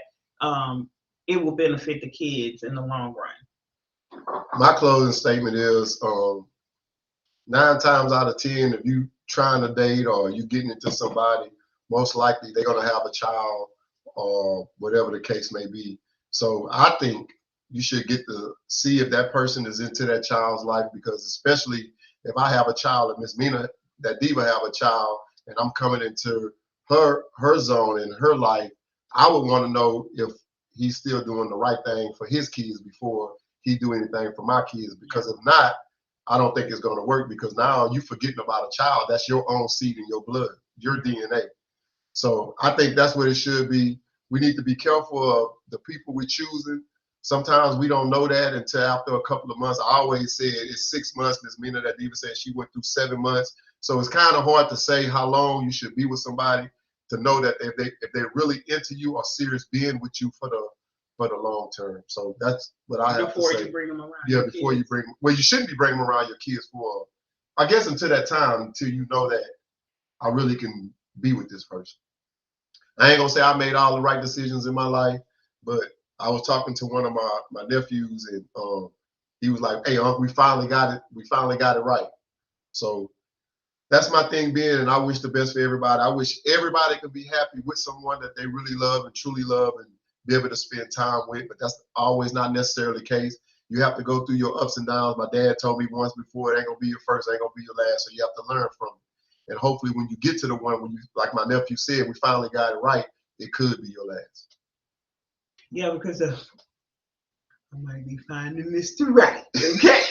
it will benefit the kids in the long run. My closing statement is 9 times out of 10, if you trying to date or you getting into somebody, most likely they're going to have a child or whatever the case may be. So I think you should get to see if that person is into that child's life, because especially if I have a child and Miss Mina, that Diva have a child, and I'm coming into her zone in her life, I would want to know if he's still doing the right thing for his kids before he do anything for my kids. Because if not, I don't think it's going to work, because now you forgetting about a child. That's your own seed in your blood, your DNA. So I think that's what it should be. We need to be careful of the people we're choosing. Sometimes we don't know that until after a couple of months. I always said it's 6 months. Ms. Mina, that Diva said she went through 7 months. So it's kind of hard to say how long you should be with somebody to know that if they're really into you or serious being with you for the long term. So that's what I have to say. Before you bring them around. Yeah, before you bring. Well, you shouldn't be bringing them around your kids for, I guess, until that time, until you know that I really can be with this person. I ain't gonna say I made all the right decisions in my life, but I was talking to one of my nephews, and he was like, "Hey, Uncle, we finally got it. We finally got it right." So that's my thing being, and I wish the best for everybody. I wish everybody could be happy with someone that they really love and truly love and be able to spend time with, but that's always not necessarily the case. You have to go through your ups and downs. My dad told me once before, it ain't gonna be your first, it ain't gonna be your last, so you have to learn from it. And hopefully when you get to the one, when you, like my nephew said, we finally got it right, it could be your last. Yeah, because I might be finding Mr. Right, okay?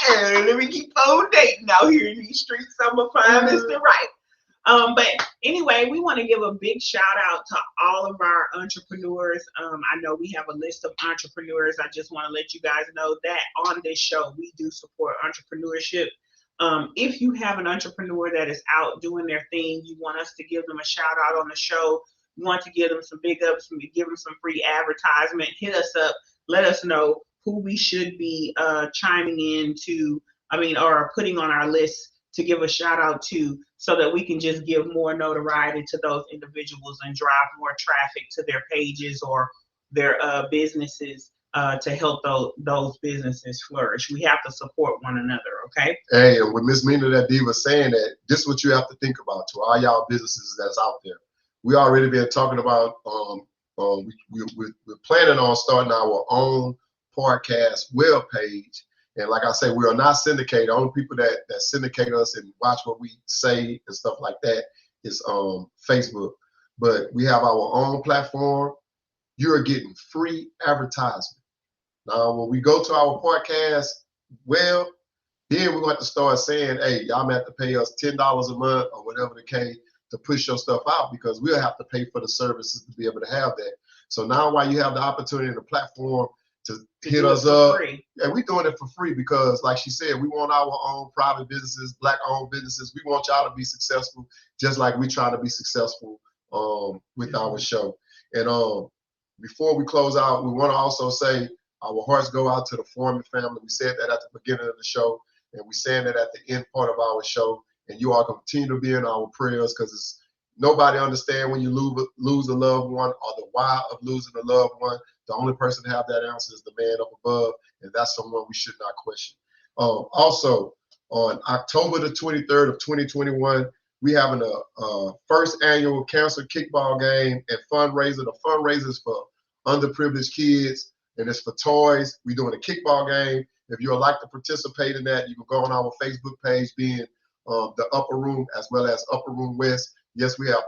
Let me keep on dating out here in these streets. I'm gonna find Mr. Right. But anyway, we want to give a big shout out to all of our entrepreneurs. I know we have a list of entrepreneurs. I just want to let you guys know that on this show, we do support entrepreneurship. If you have an entrepreneur that is out doing their thing, you want us to give them a shout out on the show, you want to give them some big ups, give them some free advertisement, hit us up, let us know who we should be chiming in to, or putting on our list to give a shout out to, so that we can just give more notoriety to those individuals and drive more traffic to their pages or their businesses to help those businesses flourish. We have to support one another, okay? Hey, and with Miss Mina, that Diva saying that, this is what you have to think about to all y'all businesses that's out there. We already been talking about, we're planning on starting our own podcast web page. And like I say, we are not syndicated. The only people that syndicate us and watch what we say and stuff like that is Facebook. But we have our own platform. You're getting free advertisement. Now, when we go to our podcast, well, then we're going to start saying, hey, y'all may have to pay us $10 a month or whatever the case to push your stuff out, because we'll have to pay for the services to be able to have that. So now while you have the opportunity and the platform to hit us up, yeah, we're doing it for free, because like she said, we want our own private businesses, Black-owned businesses. We want y'all to be successful, just like we try to be successful with our show. And before we close out, we want to also say our hearts go out to the Foreman family. We said that at the beginning of the show, and we're saying that at the end part of our show. And you all continue to be in our prayers, because it's nobody understand when you lose a loved one or the why of losing a loved one. The only person to have that answer is the man up above, and that's someone we should not question. Also, on October the 23rd of 2021, we having a first annual cancer kickball game and fundraiser. The fundraiser is for underprivileged kids, and it's for toys. We're doing a kickball game. If you would like to participate in that, you can go on our Facebook page, being the Upper Room as well as Upper Room West. Yes, we have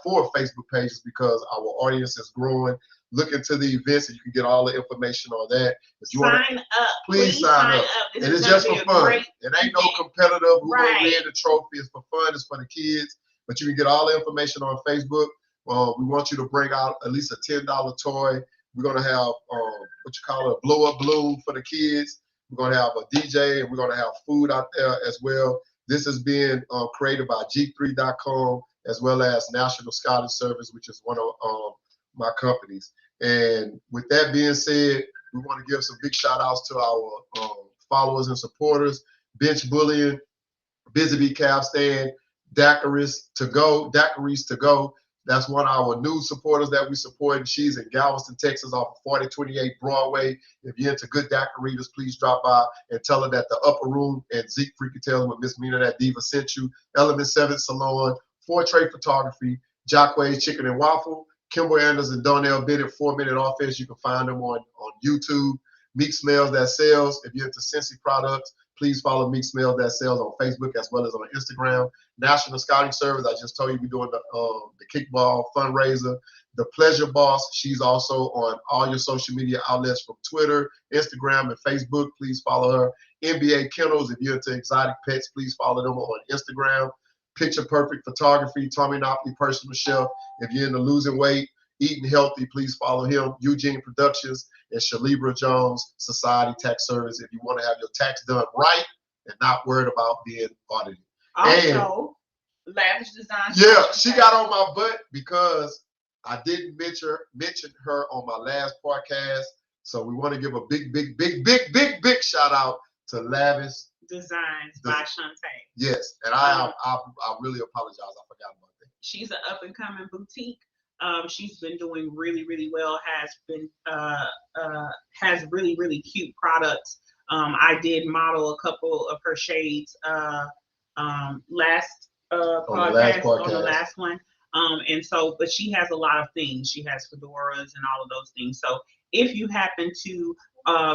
4 Facebook pages because our audience is growing. Look into the events and you can get all the information on that. If you want Sign up. please sign up. This and is it's just gonna for be a fun. great It ain't no event. competitive who Right. gonna win the trophy. It's for fun. It's for the kids. But you can get all the information on Facebook. We want you to bring out at least a $10 toy. We're gonna have a blow-up balloon for the kids. We're gonna have a DJ and we're gonna have food out there as well. This is being created by G3.com as well as National Scouting Service, which is one of my companies. And with that being said, we want to give some big shout outs to our followers and supporters, Bench Bullying, Busy Bee Cab Stand, Daiquiris to Go. That's one of our new supporters that we support. She's in Galveston, Texas, off of 4028 Broadway. If you're into good daiquiris, please drop by and tell her that the Upper Room and Zeke Freaky Tales with Miss Mina That Diva sent you. Element 7 Salon, 4 Trade Photography, Jacque's Chicken and Waffle, Kimber Anders and Donnell Bennett, 4-Minute Offense. You can find them on YouTube. Meek Smells That Sells. If you're into Scentsy products, please follow Meek Smells That Sells on Facebook as well as on Instagram. National Scouting Service, I just told you we're doing the kickball fundraiser. The Pleasure Boss, she's also on all your social media outlets from Twitter, Instagram, and Facebook. Please follow her. NBA Kennels, if you're into exotic pets, please follow them on Instagram. Picture Perfect Photography, Tommy Nopley Personal Chef. If you're into losing weight, eating healthy, please follow him. Eugene Productions and Shalibra Jones Society Tax Service. If you want to have your tax done right and not worried about being audited. Also, Lavish Designs. Yeah, she got on my butt because I didn't mention her on my last podcast. So we want to give a big shout out to Lavish Designs by Shantae. Yes, and I really apologize. I forgot about that. She's an up and coming boutique. She's been doing really well. Has really cute products. I did model a couple of her shades last podcast on the last one. But she has a lot of things. She has fedoras and all of those things. So if you happen to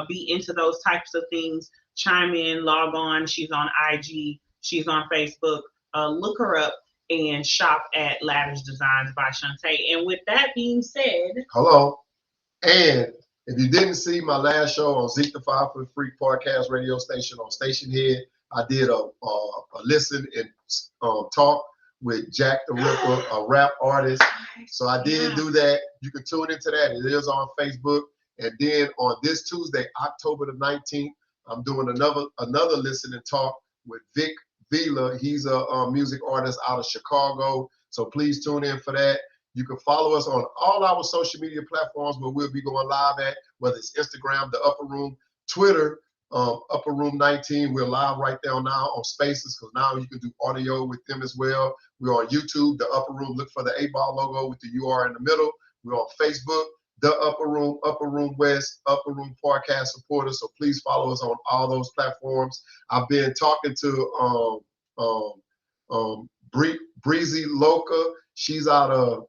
be into those types of things, chime in, log on. She's on IG. She's on Facebook. Look her up and shop at Lavish Designs by Shantae. And with that being said, hello. And if you didn't see my last show on Zeke the 5 Foot Freak podcast radio station on Station Head, I did a listen and talk with Jack the Ripper, a rap artist. So I did do that. You can tune into that. It is on Facebook. And then on this Tuesday, October the 19th, I'm doing another listen and talk with Vic Vila. He's a music artist out of Chicago. So please tune in for that. You can follow us on all our social media platforms where we'll be going live at, whether it's Instagram, the Upper Room, Twitter, Upper Room 19. We're live right there now on Spaces because now you can do audio with them as well. We're on YouTube, the Upper Room. Look for the 8-ball logo with the U.R. in the middle. We're on Facebook, the Upper Room West, Upper Room Podcast supporters. So please follow us on all those platforms. I've been talking to Breezy Loca. She's out of,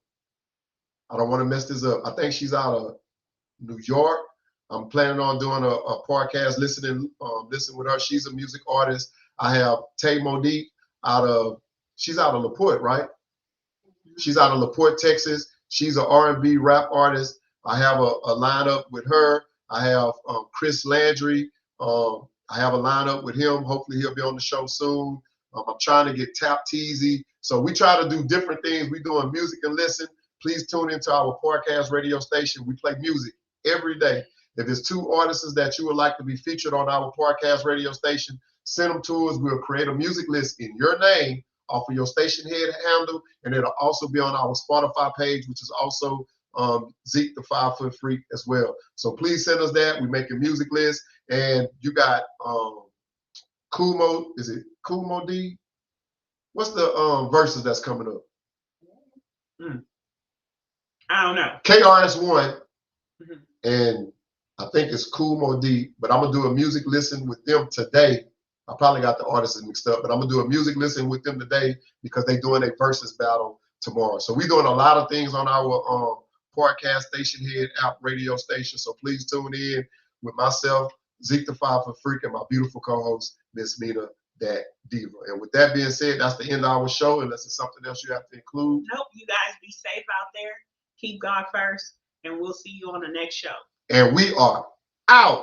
I don't want to mess this up. I think she's out of New York. I'm planning on doing a podcast, listen with her. She's a music artist. I have Tay Monique she's out of LaPorte, right? She's out of LaPorte, Texas. She's an R&B rap artist. I have a lineup with her. I have Chris Landry. I have a lineup with him. Hopefully he'll be on the show soon. I'm trying to get Tap Teasy. So we try to do different things. We're doing music and listen. Please tune into our podcast radio station. We play music every day. If there's 2 artists that you would like to be featured on our podcast radio station, send them to us. We'll create a music list in your name off of your station head handle, and it'll also be on our Spotify page, which is also Zeke the 5 Foot Freak as well. So please send us that. We make a music list, and you got Kumo. Is it Kumo D? What's the verses that's coming up? I don't know. KRS-One, and I think it's Kumo D, but I'm going to do a music listen with them today. I probably got the artists mixed up, but I'm going to do a music listen with them today because they're doing a versus battle tomorrow. So we're doing a lot of things on our podcast station head app radio station. So please tune in with myself, Zeke the 5 Foot Freak, and my beautiful co-host, Miss Mina that diva. And with that being said, that's the end of our show. Unless there's something else you have to include. Nope. You guys be safe out there. Keep God first, and we'll see you on the next show. And we are out.